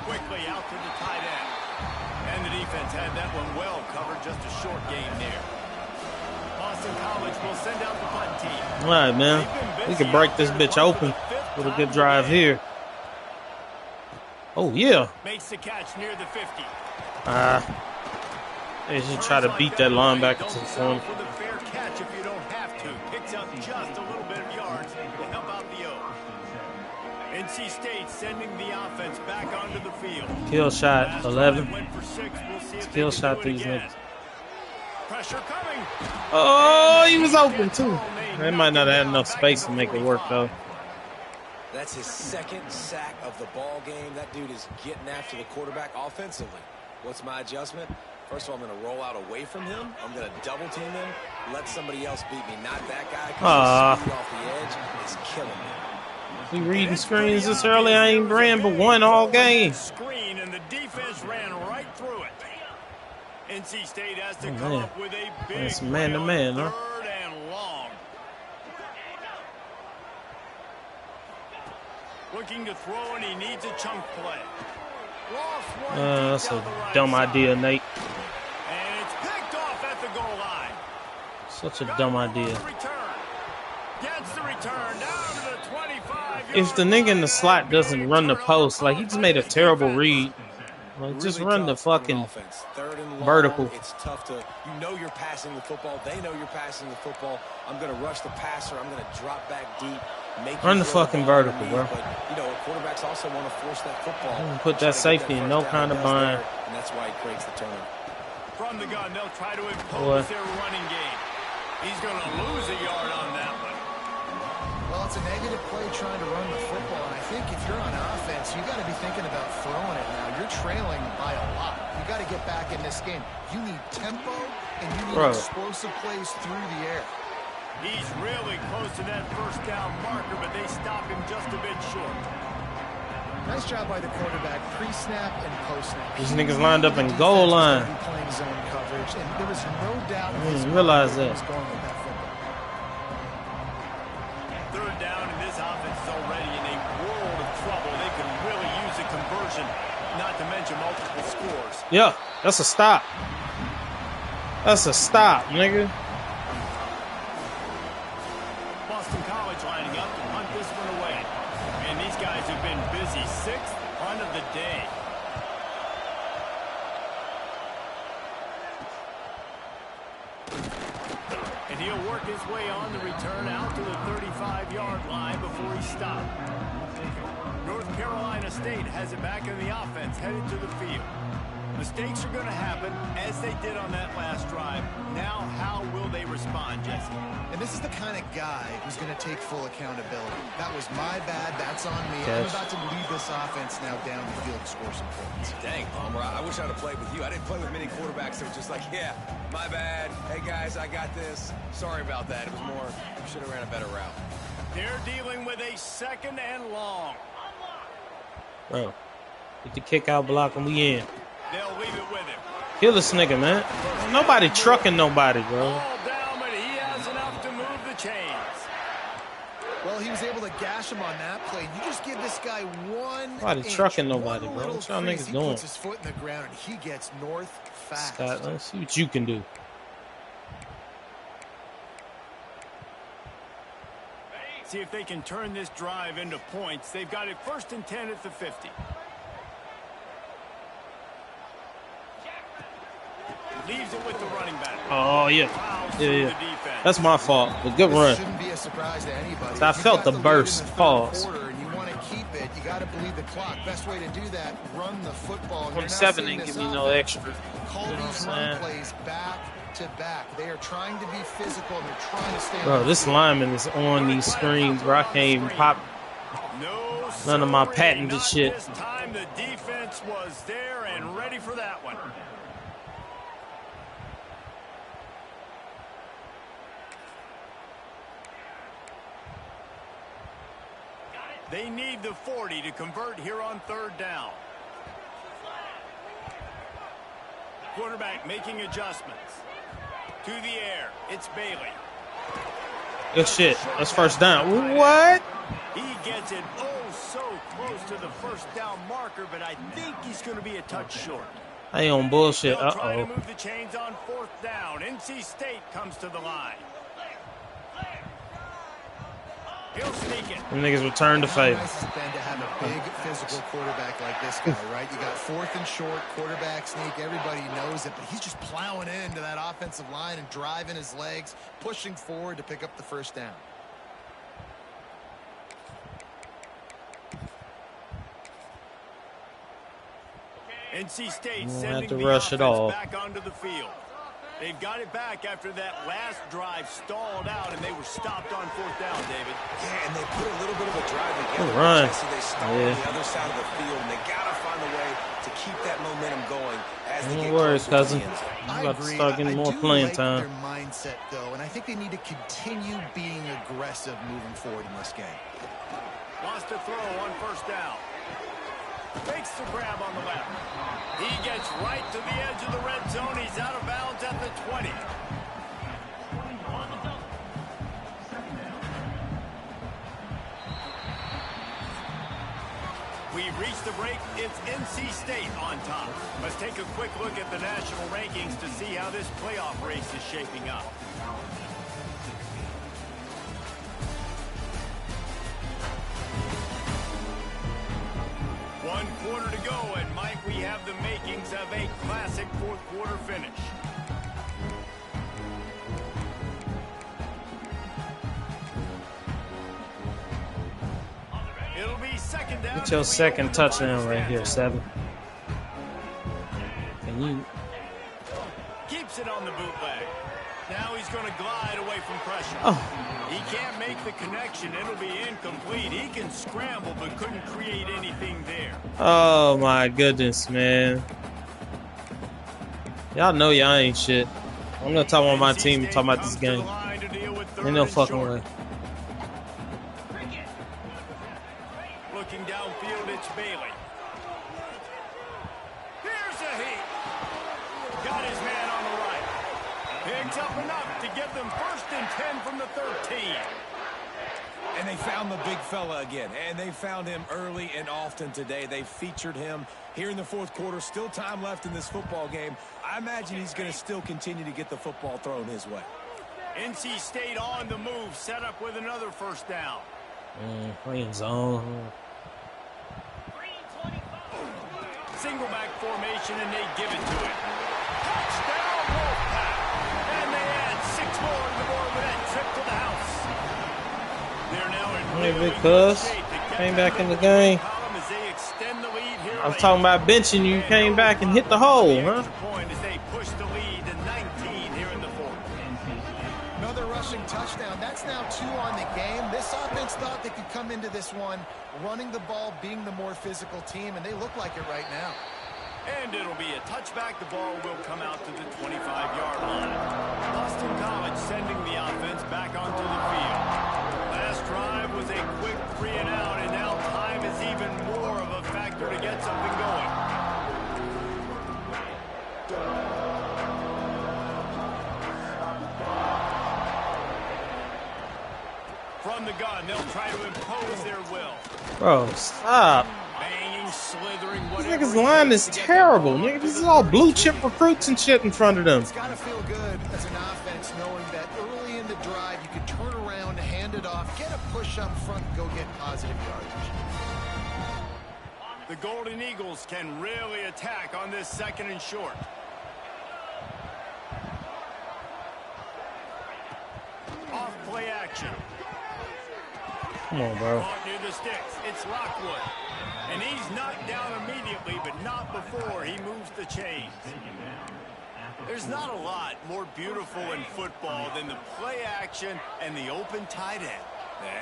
Quickly out to the tight end. And the defense had that one well covered, just a short game there. Boston College will send out the punt team.
All right, man. We can break this bitch open with a good drive here. Oh, yeah.
Makes the catch near the 50.
They should try to beat that linebacker to the front.
For the fair catch if you don't have to. Picks up just a little bit of yards to help out the O. NC State sending the offense back onto the field.
Kill shot,
Last
11.
drive went for 6. We'll see if
Kill
they can
shot
do it
these
again.
niggas.
Pressure coming.
Oh, he was open too. They might not have had enough space to make it work though.
That's his second sack of the ball game. That dude is getting after the quarterback offensively. What's my adjustment? First of all, I'm going to roll out away from him. I'm going to double team him. Let somebody else beat me, not that guy. Because he's off the edge is killing me.
We reading screens this early. I ain't ran but one all game.
Screen and the defense ran right through it. NC State has to come up with a big
That's man-to-man, huh?
third and long. Looking to throw, and he needs a chunk play. Lost one
That's
deep
a
down the right
dumb
side.
idea, Nate.
And it's picked off at the goal line.
Such a dumb idea.
Gets the return down to the 25.
If the nigga in the slot doesn't run the post, like he just made a terrible read. Like, just
Really
run the
tough
fucking
offense. Third and long,
vertical.
It's tough to, you know you're passing the football. They know you're passing the football. I'm going to rush the passer. I'm going to drop back deep.
Run the fucking vertical, bro.
But, you know, quarterbacks also want to force that football.
Put that safety in no kind of bind.
And that's why he creates the turnover.
From the gun, they'll try to impose their running game. He's going to lose a yard on that one.
Well, it's a negative play trying to run the football, and I think if you're on offense, you got to be thinking about throwing it now. You're trailing by a lot. You got to get back in this game. You need tempo, and you need explosive plays through the air.
He's really close to that first down marker, but they stop him just a bit short.
Nice job by the quarterback, pre-snap and post-snap.
These niggas lined up in goal line.
Playing zone coverage, and there was no doubt
I didn't realize that.
was going with that football.
Third down, and this offense is already in a world of trouble. They could really use a conversion, not to mention multiple scores.
Yeah, that's a stop. That's a stop, nigga.
Boston College lining up to punt this one away. And these guys have been busy. 6th punt of the day. And he'll work his way on the return out to the 35-yard line before he stopped. North Carolina State has it back in the offense, headed to the field. Mistakes are going to happen, as they did on that last drive. Now, how will they respond, Jesse?
And this is the kind of guy who's going to take full accountability. That was my bad. That's on me.
Catch.
I'm about to lead this offense now down the field and score some points.
Dang, Palmer, I wish I'd have played with you. I didn't play with many quarterbacks that were just like, yeah, my bad. Hey, guys, I got this. Sorry about that. It was more, should have ran a better route.
They're dealing with a 2nd and long.
Bro, get the kick out block and we in.
They'll leave it with him.
Kill this nigga, man. Nobody trucking nobody, bro.
All down, but he has enough to move the chains.
Well, he was able to gash him on that play. You just give this guy one
Nobody
inch,
trucking nobody,
one
bro.
little
What y'all
crease,
niggas
he
doing?
puts his foot in the ground, and he gets north fast.
Scott, let's see what you can do.
See if they can turn this drive into points. They've got it 1st and 10 at the 50. Leaves it with the running back.
Oh, yeah.
Fouls
Yeah,
through
yeah.
the defense.
That's my fault. But good
This
run.
shouldn't be a surprise to anybody.
I
If you
felt
got
the
lead in
burst.
the third
Pause.
quarter and you want to keep it, you got to bleed the clock. Best way to do that, run the football. And you're now
27
seeing
didn't give
this
me no
offense
extra.
call
You know
these
what I'm
run
saying?
plays back to back. They are trying to be physical and they're trying to stay on
Bro,
the
this
field.
lineman is on these screens, bro. I can't even pop
No,
none of my
sirree,
patented
not
shit.
This time the defense was there and ready for that one. They need the 40 to convert here on 3rd down. Quarterback making adjustments. To the air, it's Bailey.
Good shit. That's 1st down. What?
He gets it so close to the 1st down marker, but I think he's going to be a touch short.
I ain't on bullshit.
They'll try to
Uh-oh.
move the chains on 4th down. NC State comes to the line. He'll sneak it.
Them niggas return to
How
favor.
nice has it been to have a big physical quarterback like this guy, right? You got 4th and short, quarterback sneak. Everybody knows it, but he's just plowing into that offensive line and driving his legs, pushing forward to pick up the 1st down.
NC State
Won't
sending
have to
the
rush it
offense
all.
back onto the field. They've got it back after that last drive stalled out, and they were stopped on 4th down, David.
Yeah, and they put a little bit of a drive together.
Good run.
Jesse, they start on the other side of the field, and they got to find a way to keep that momentum going as they
No
get
worries,
closer to
cousin.
the end zone.
You
I
about to
agree.
start getting more
do
playing
like
time.
their mindset, though, and I think they need to continue being aggressive moving forward in this game.
Wants to throw on 1st down. Makes the grab on the left. He gets right to the edge of the red zone. He's out of bounds at the 20. We've reached the break. It's NC State on top. Let's take a quick look at the national rankings to see how this playoff race is shaping up. One quarter to go, and Mike, we have the makings of a classic 4th quarter finish. It'll be 2nd down.
Get your
as we
2nd
open the
touchdown
final
right here,
stanza.
7. Can you?
Keeps it on the bootleg. Now he's going to glide away from pressure.
Oh.
He can't make the connection. It'll be incomplete. He can scramble, but couldn't create anything there.
Oh my goodness, man. Y'all know y'all ain't shit. I'm not talking about my team. I'm talking about this game. Ain't no fucking way.
Looking downfield, it's Bailey. Here's a heat. Got his man on the right. Picks up enough to get them 1st and 10 from the 13.
And they found the big fella again, and they found him early and often today. They featured him here in the 4th quarter. Still time left in this football game. I imagine he's going to still continue to get the football thrown his way.
NC State on the move, set up with another 1st down.
Playing zone.
Single back formation, and they give it to him. Touchdown, Wolfpack! And they add 6 more to the board with that trip to the house. They're now in
Hey,
really
big
good
cuz.
shape to get
Came
back
back in
to
the game.
column as they extend the lead here
I was
late.
talking about benching you. You came back and hit the hole, huh?
Point as they push the lead to 19 here in the 4th.
Another rushing touchdown. That's now 2 on the game. This offense thought they could come into this one running the ball, being the more physical team, and they look like it right now.
And it'll be a touchback. The ball will come out to the 25-yard line. Boston College sending the offense back onto the field. Last drive was a quick 3 and out, and now time is even more of a factor to get something going. From from the gun. They'll try to impose their will.
Bro, stop.
Banging, slithering,
This
whatever
nigga's
it
line
takes
is
to get the
terrible,
ball
nigga.
up to
This
the
is all blue
32.
chip recruits and shit in front of them.
It's got to feel good as an offense knowing that early in the drive you can turn around, hand it off, get a push up front, go get positive yardage.
The Golden Eagles can really attack on this 2nd and short. Off play action.
Come on, bro.
Caught near the sticks. It's Lockwood. And he's knocked down immediately, but not before he moves the chains. There's not a lot more beautiful in football than the play action and the open tight end.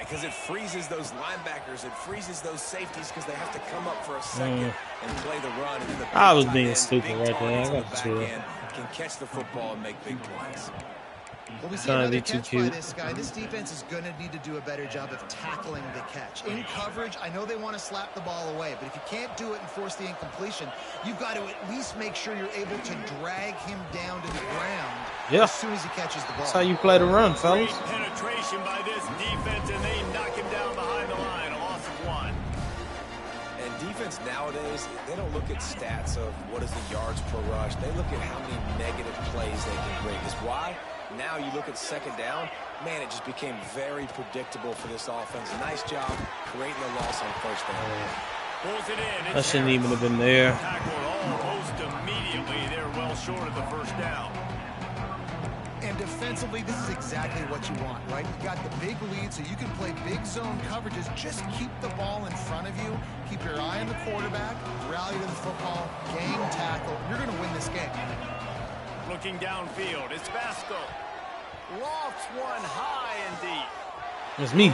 Because it freezes those linebackers. It freezes those safeties because they have to come up for a second and play the run. And the
I was
tight
being
end,
stupid
big
right there. I
targets on
got
the
to chill.
back end, can catch the football and make big plays.
Well, we see
Trying to
another
be too
catch by
cute.
this guy. This defense is going to need to do a better job of tackling the catch. In coverage, I know they want to slap the ball away, but if you can't do it and force the incompletion, you've got to at least make sure you're able to drag him down to the ground as soon as he catches the ball.
That's how you play the run, fellas.
Great penetration by this defense, and they knock him down behind the line. A loss of 1.
And defense nowadays, they don't look at stats of what is the yards per rush. They look at how many negative plays they can bring. Because why? Now you look at 2nd down, man, it just became very predictable for this offense. Nice job creating a loss on 1st down.
Pulls it in.
That shouldn't even have been there.
Tackled almost immediately. They're well short of the 1st down.
And defensively, this is exactly what you want, right? You got the big lead, so you can play big zone coverages. Just keep the ball in front of you. Keep your eye on the quarterback. Rally to the football. Gang tackle. You're going to win this game.
Looking downfield, it's Vasco. Lofts one high and deep.
It's me,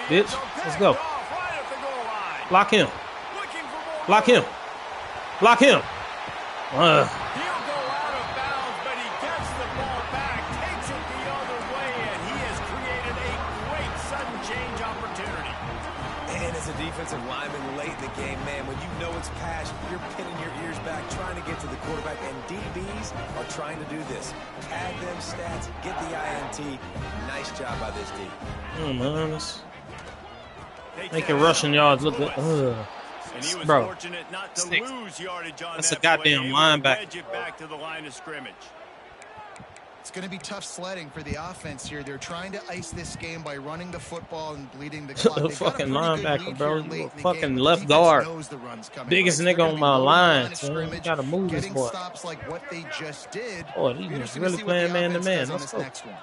bitch. Let's go.
Right at the goal line.
Lock him.
Looking for more.
Lock him. Lock him.
He'll go out of bounds, but he gets the ball back, takes it the other way, and he has created a great sudden change opportunity.
And as a defensive lineman late in the game, man, when you know it's pass, you're pinning your ears back, trying to get to the quarterback, and DBs are trying to do this. Tag them stats, get the INT. Nice job by this D.
Man, making rushing yards look good.
And he was
Bro,
fortunate not to
six.
lose yardage on
That's
that
a goddamn
play.
linebacker.
Wedge it back to the line of scrimmage.
It's going to be tough sledding for the offense here. They're trying to ice this game by running the football and bleeding the clock. They've got a
Fucking
pretty good
linebacker,
lead
bro.
here
You
late
a
in the
fucking
game, but
left
the
guard.
defense knows the run's coming,
Biggest
right? So they're
nigga
gonna
on
be
my
loading the
line,
line of
son.
scrimmage,
Gotta move this
getting
boy.
stops like what they just did.
Oh, these
Be
niggas
interesting to
really
see what the
playing man to
offense
man.
does on
Let's
this
go.
next one.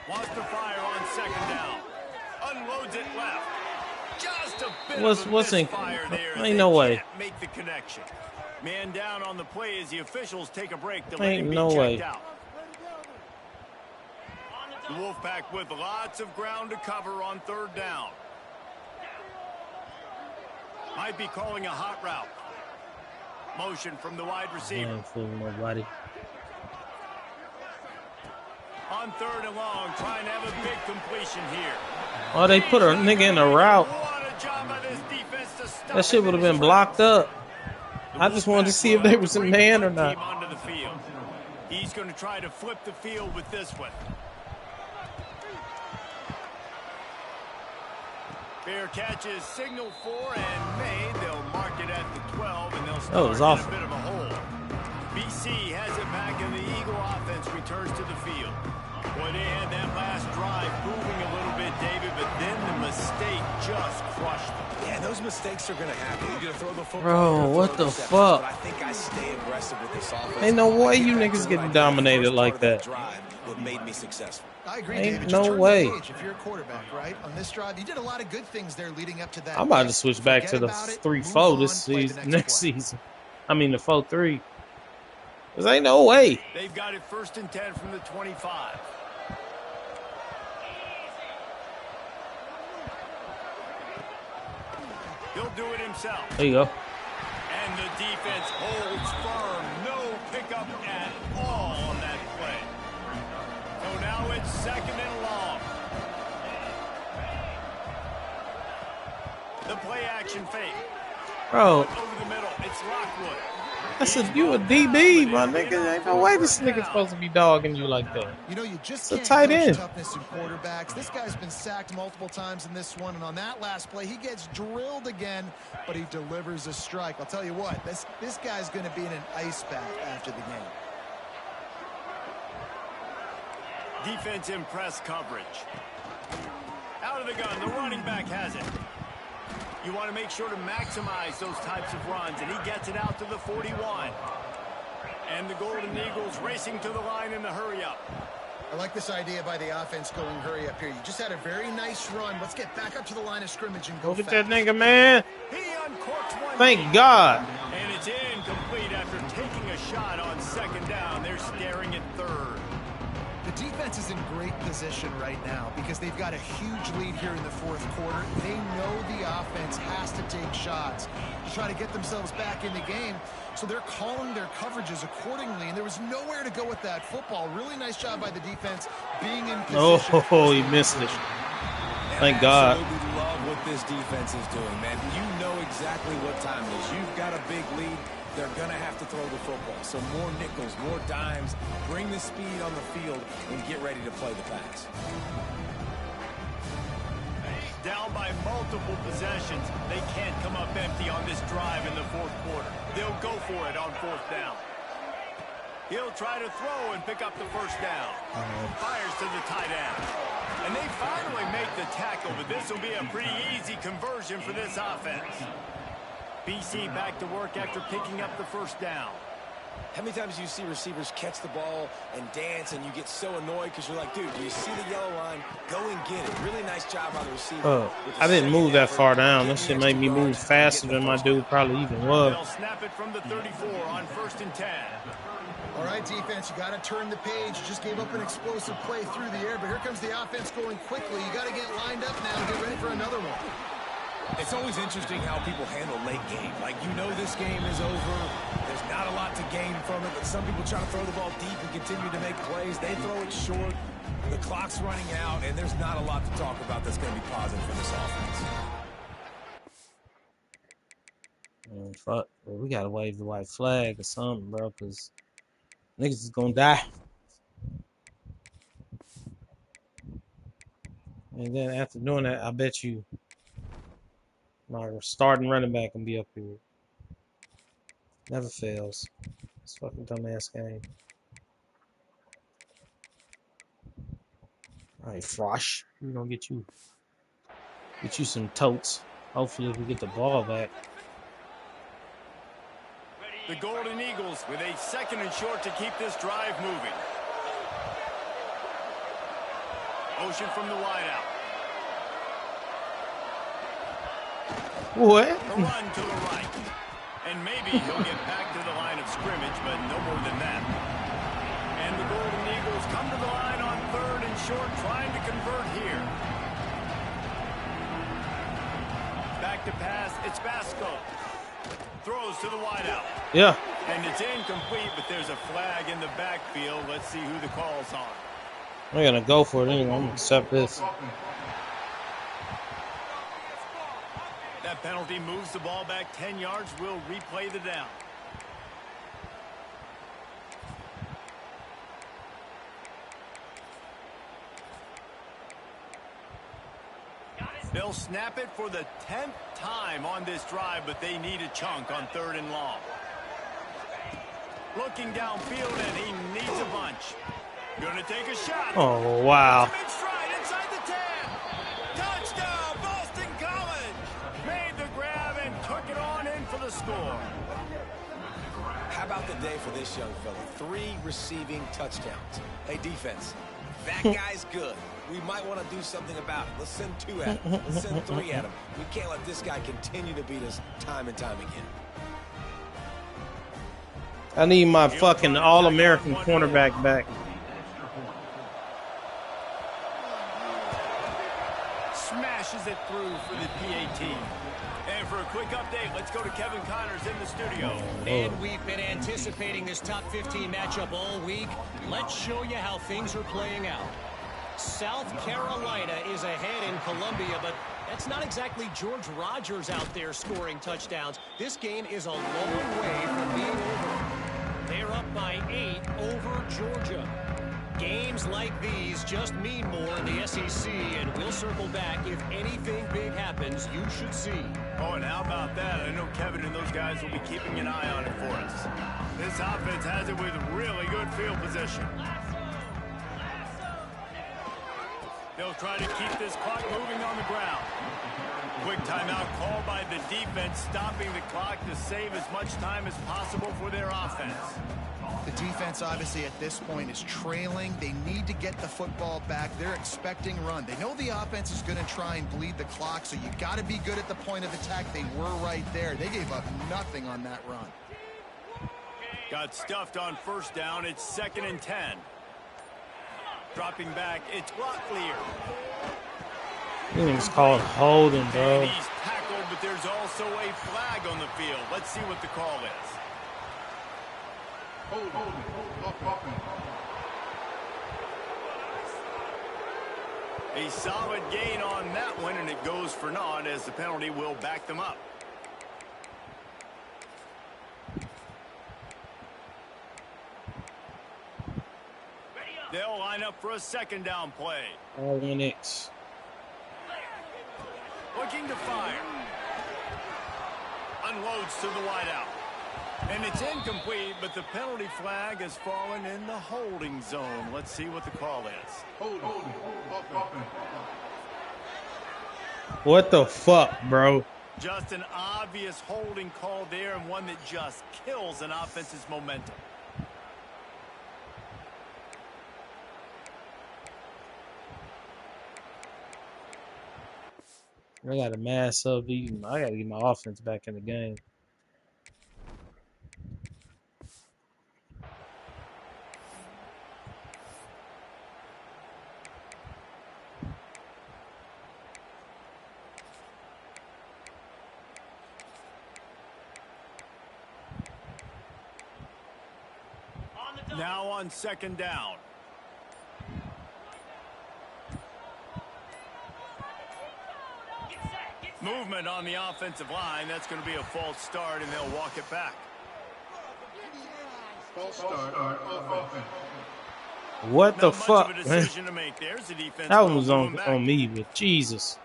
Wants to fire on 2nd down. Unloads it left. Just a bit
What's
of a
in?
misfire there.
Ain't
They
no way.
can't make the connection. Man down on the play as the officials take a break to let
Ain't
him be
no
checked
way.
out. The Wolfpack with lots of ground to cover on 3rd down. Might be calling a hot route. Motion from the wide receiver.
Ain't fooling nobody.
On 3rd and long, trying to have a big completion here.
Oh, they put a nigga in a route.
What a job by this defense to stop
That shit
him
would have
in his
been blocked
tracks.
up. I just wanted to see if they was a man or not.
Onto the field. He's going to try to flip the field with this one. Fair catch is signaled for and made. They'll mark it at the 12, and they'll start
was
in
awful.
a bit of a hole. BC has it back, and the Eagle offense returns to the field. Boy, they had that last drive moving a little bit, David, but then the mistake just crushed them.
Yeah, those mistakes are going to happen. You're going to throw the football.
Bro,
you're gonna
what
throw
the
interceptions,
fuck?
But I think I stay aggressive with this offense.
Ain't no way
I get
you
back to
niggas
what
getting
I did the
dominated
first
like
part of
that.
Drive, what made me successful.
I agree,
Ain't
David.
no
Just turn
way.
the page if you're a quarterback, right? On this drive, you did a lot of good things there leading up to that.
I'm about
play.
to switch back
Forget
to the
about it,
3-4
move on,
this
play the
season, next
play.
season. I mean the 4-3. Cause ain't no way.
They've got it 1st and 10 from the 25. He'll do it himself.
There you go.
And the defense holds firm. No pickup at all on that play. So now it's 2nd and long. The play action fake.
Bro,
Over the middle. It's Lockwood.
I said, you a DB, my nigga. Ain't no way this nigga's supposed to be dogging you like that.
You know, you just
It's a
can't
tight
coach
end.
toughness in quarterbacks. This guy's been sacked multiple times in this one, and on that last play, he gets drilled again, but he delivers a strike. I'll tell you what, this guy's going to be in an ice bath after the game.
Defense in press coverage. Out of the gun, the running back has it. You want to make sure to maximize those types of runs, and he gets it out to the 41. And the Golden Eagles racing to the line in the hurry-up.
I like this idea by the offense going hurry up here. You just had a very nice run. Let's get back up to the line of scrimmage and go
Look at
fast.
that nigga, man.
He uncorks one.
Thank God.
And it's incomplete after taking a shot on second down. They're staring at third.
The defense is in great position right now because they've got a huge lead here in the fourth quarter. They know the offense has to take shots to try to get themselves back in the game. So they're calling their coverages accordingly, and there was nowhere to go with that football. Really nice job by the defense being in position.
Oh, he missed it. Thank God.
I absolutely love what this defense is doing, man. You know exactly what time it is. You've got a big lead. They're going to have to throw the football. So more nickels, more dimes, bring the speed on the field, and get ready to play the pass.
Down by multiple possessions. They can't come up empty on this drive in the fourth quarter. They'll go for it on fourth down. He'll try to throw and pick up the first down. Fires to the tight end. And they finally make the tackle, but this will be a pretty easy conversion for this offense. BC back to work after picking up the first down.
How many times do you see receivers catch the ball and dance and you get so annoyed because you're like, dude, do you see the yellow line? Go and get it. Really nice job by the receiver.
I didn't move that far down. That shit made me move faster than my dude probably even was.
They'll snap it from the 34 on 1st and 10.
All right, defense, you got to turn the page. You just gave up an explosive play through the air, but here comes the offense going quickly. You got to get lined up now and get ready for another one.
It's always interesting how people handle late game. Like, you know this game is over. There's not a lot to gain from it, but some people try to throw the ball deep and continue to make plays. They throw it short. The clock's running out, and there's not a lot to talk about that's going to be positive for this offense.
Fuck, bro. We got to wave the white flag or something, bro, because niggas is going to die. And then after doing that, I bet you my starting running back can be up here. Never fails. It's fucking dumbass game. All right, Frosh. We're gonna get you some totes. Hopefully we get the ball back.
The Golden Eagles with a 2nd and short to keep this drive moving. Motion from the wideout.
What?
A run to the right. And maybe he'll get back to the line of scrimmage, but no more than that. And the Golden Eagles come to the line on 3rd and short, trying to convert here. Back to pass, it's Basco. Throws to the wideout.
Yeah.
And it's incomplete, but there's a flag in the backfield. Let's see who the call's on.
We're gonna go for it anyway. I'm gonna accept this.
That penalty moves the ball back 10 yards. We'll replay the down. They'll snap it for the 10th time on this drive, but they need a chunk on 3rd and long. Looking downfield, and he needs a bunch. Gonna take a shot.
Oh, wow.
Mid-stride inside the 10. Touchdown, Boston College. Made the grab and took it on in for the score.
How about the day for this young fella? 3 receiving touchdowns. Hey, defense, that guy's good. We might want to do something about it. Let's send 2 at him. Let's send 3 at him. We can't let this guy continue to beat us time and time again.
I need my fucking All-American cornerback back.
Smashes it through for the PAT. And for a quick update, let's go to Kevin Connors in the studio.
And we've been anticipating this top 15 matchup all week. Let's show you how things are playing out. South Carolina is ahead in Columbia, but That's not exactly George Rogers out there scoring touchdowns. This game is a long way from being over. They're up by 8 over Georgia. Games like these just mean more in the SEC, and we'll circle back. If anything big happens, you should see.
Oh, and how about that? I know Kevin and those guys will be keeping an eye on it for us. This offense has it with really good field position. They'll try to keep this clock moving on the ground. Quick timeout called by the defense, stopping the clock to save as much time as possible for their offense.
The defense, obviously, at this point is trailing. They need to get the football back. They're expecting run. They know the offense is going to try and bleed the clock, so you got to be good at the point of attack. They were right there. They gave up nothing on that run.
Got stuffed on first down. It's 2nd and 10. Dropping back, it's block clear.
It's called holding, bro.
And he's tackled, but there's also a flag on the field. Let's see what the call is. A solid gain on that one, and it goes for naught as the penalty will back them up. They'll line up for a 2nd down play.
All 1X.
Looking to fire. Unloads to the wideout. And it's incomplete, but the penalty flag has fallen in the holding zone. Let's see what the call is.
What the fuck, bro?
Just an obvious holding call there, and one that just kills an offense's momentum.
I got a mass up. I got to get my offense back in the game.
Now on 2nd down. Movement on the offensive line. That's going to be a false start, and they'll walk it back.
False start offense.
What the
Not much
fuck,
of a
man?
decision to make. There's the defense.
That one was
moving back.
on me, but Jesus.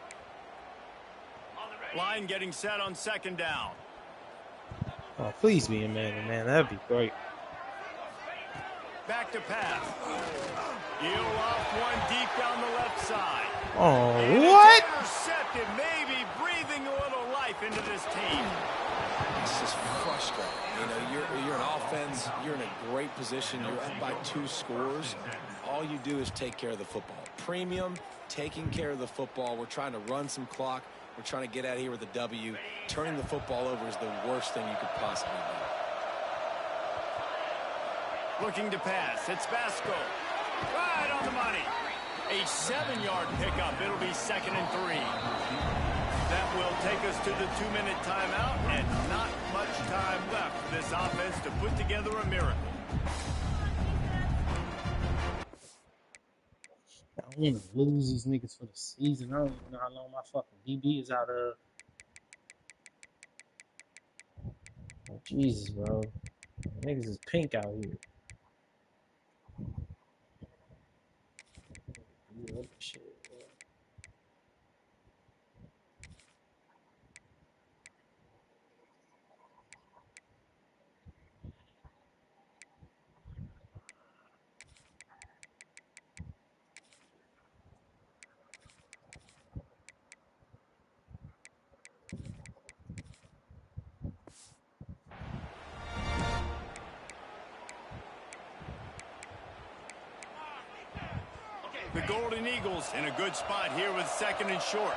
Line getting set on 2nd down.
Oh, please be a man. That'd be great.
Back to pass. Heel off one deep down the left side.
Oh,
And
what?
it's intercepted, maybe breathing a little life into this team.
It's just frustrating. You know, you're an offense. You're in a great position. You're up by 2 scores. All you do is take care of the football. Premium, taking care of the football. We're trying to run some clock. We're trying to get out of here with a W. Turning the football over is the worst thing you could possibly do.
Looking to pass. It's Vasco. Right on the money. A 7-yard pickup. It'll be 2nd and 3. That will take us to the 2-minute timeout, and not much time left for this offense to put together a miracle.
I want to lose these niggas for the season. I don't even know how long my fucking DB is out of. Oh, Jesus, bro. Niggas is pink out here. Shit.
The Golden Eagles in a good spot here with 2nd and short.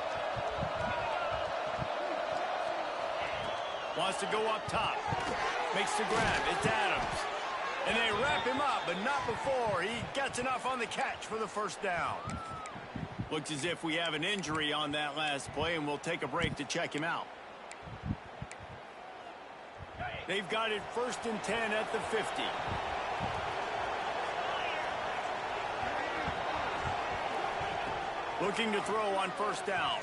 Wants to go up top. Makes the grab. It's Adams. And they wrap him up, but not before he gets enough on the catch for the 1st down. Looks as if we have an injury on that last play, and we'll take a break to check him out. They've got it 1st and 10 at the 50. Looking to throw on 1st down.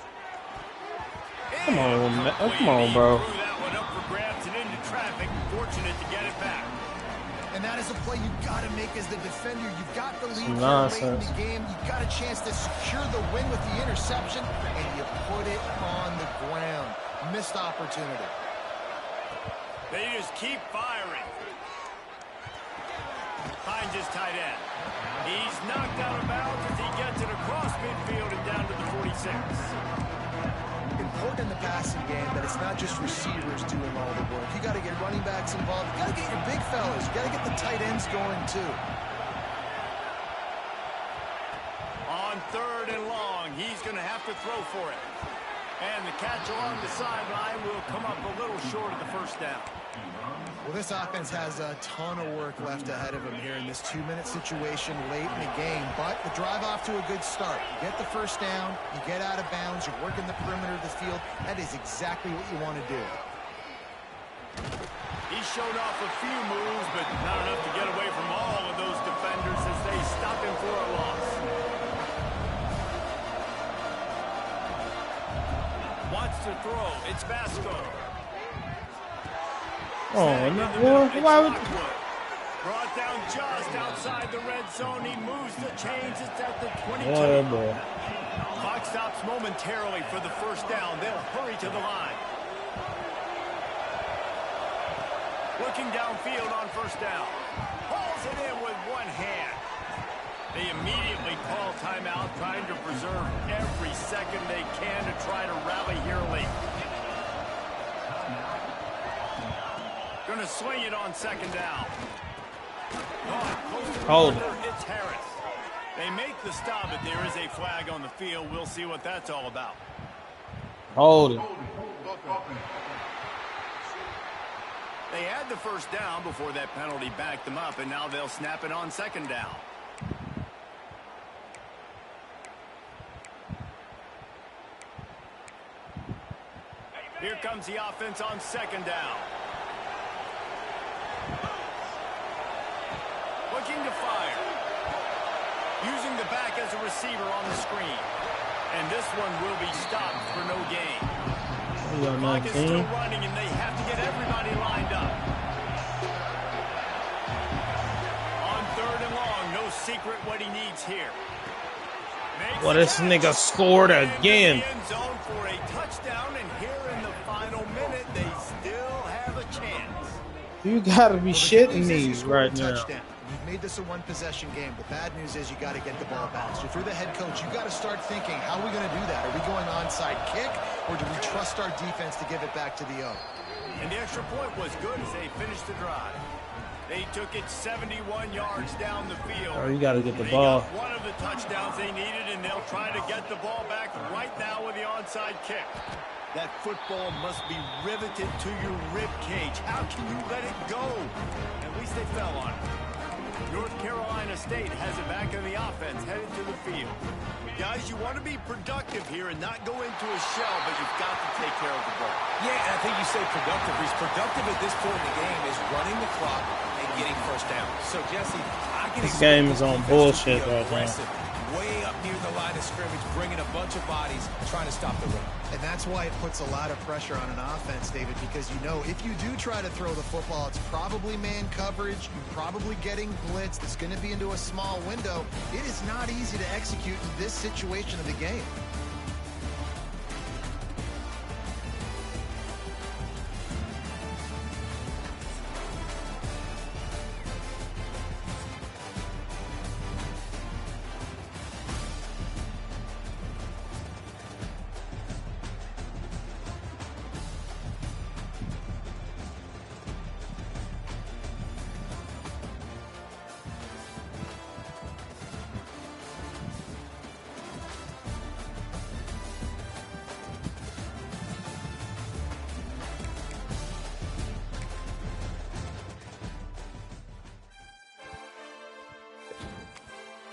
Come on, man. Oh, come on,
He
bro.
threw that one up for grabs and into traffic. Fortunate to get it back.
And that is a play you've got to make as the defender. You've got the lead here late in
Nonsense.
the game. You've got a chance to secure the win with the interception, and you put it on the ground. Missed opportunity.
They just keep firing. Finds his tight end. He's knocked out of bounds as he gets it across midfield and down to the 46.
Important in the passing game that it's not just receivers doing all the work. You got to get running backs involved. You got to get your big fellas. You got to get the tight ends going too.
On 3rd and long, he's going to have to throw for it. And the catch along the sideline will come up a little short of the first down.
Well, this offense has a ton of work left ahead of them here in this 2-minute situation late in the game. But the drive off to a good start. You get the first down, you get out of bounds, you're working the perimeter of the field. That is exactly what you want to do.
He showed off a few moves, but not enough to get away from all of those defenders as they stop him for a loss. Wants to throw. It's Vasco.
Oh, no, why would...
Brought down just outside the red zone. He moves the chains. It's at the 22.
Boy, boy.
Clock stops momentarily for the first down. They'll hurry to the line. Looking downfield on first down. Hauls it in with one hand. They immediately call timeout, trying to preserve every second they can to try to rally here late. Going to swing it on 2nd down.
Hold.
It's Harris. They make the stop, but there is a flag on the field. We'll see what that's all about.
Hold it.
They had the first down before that penalty backed them up, and now they'll snap it on 2nd down. Here comes the offense on 2nd down. Looking to fire. Using the back as a receiver on the screen. And this one will be stopped for no gain. The clock is still running, and they have to get everybody lined up. On 3rd and long, no secret what he needs here.
Well, this nigga scored again.
End zone for a touchdown, and here in the final minute, they still have a chance.
You gotta be shitting me right now.
You've made this a one-possession game. The bad news is you got to get the ball bounced. If you're the head coach, you got to start thinking, how are we going to do that? Are we going onside kick, or do we trust our defense to give it back to the O?
And the extra point was good as they finished the drive. They took it 71 yards down the field.
Oh, you got to get the ball.
They got one of the touchdowns they needed, and they'll try to get the ball back right now with the onside kick. That football must be riveted to your rib cage. How can you let it go? At least they fell on it. North Carolina State has it back in the offense, headed to the field. Guys, you want to be productive here and not go into a shell, but you've got to take care of the ball.
Yeah, and I think you say productive. He's productive at this point in the game is running the clock and getting first down. So, Jesse, I can
This game is on bullshit right now.
Way up near the line of scrimmage, bringing a bunch of bodies, trying to stop the run.
And that's why it puts a lot of pressure on an offense, David, because you know if you do try to throw the football, it's probably man coverage, you're probably getting blitzed, it's going to be into a small window. It is not easy to execute in this situation of the game.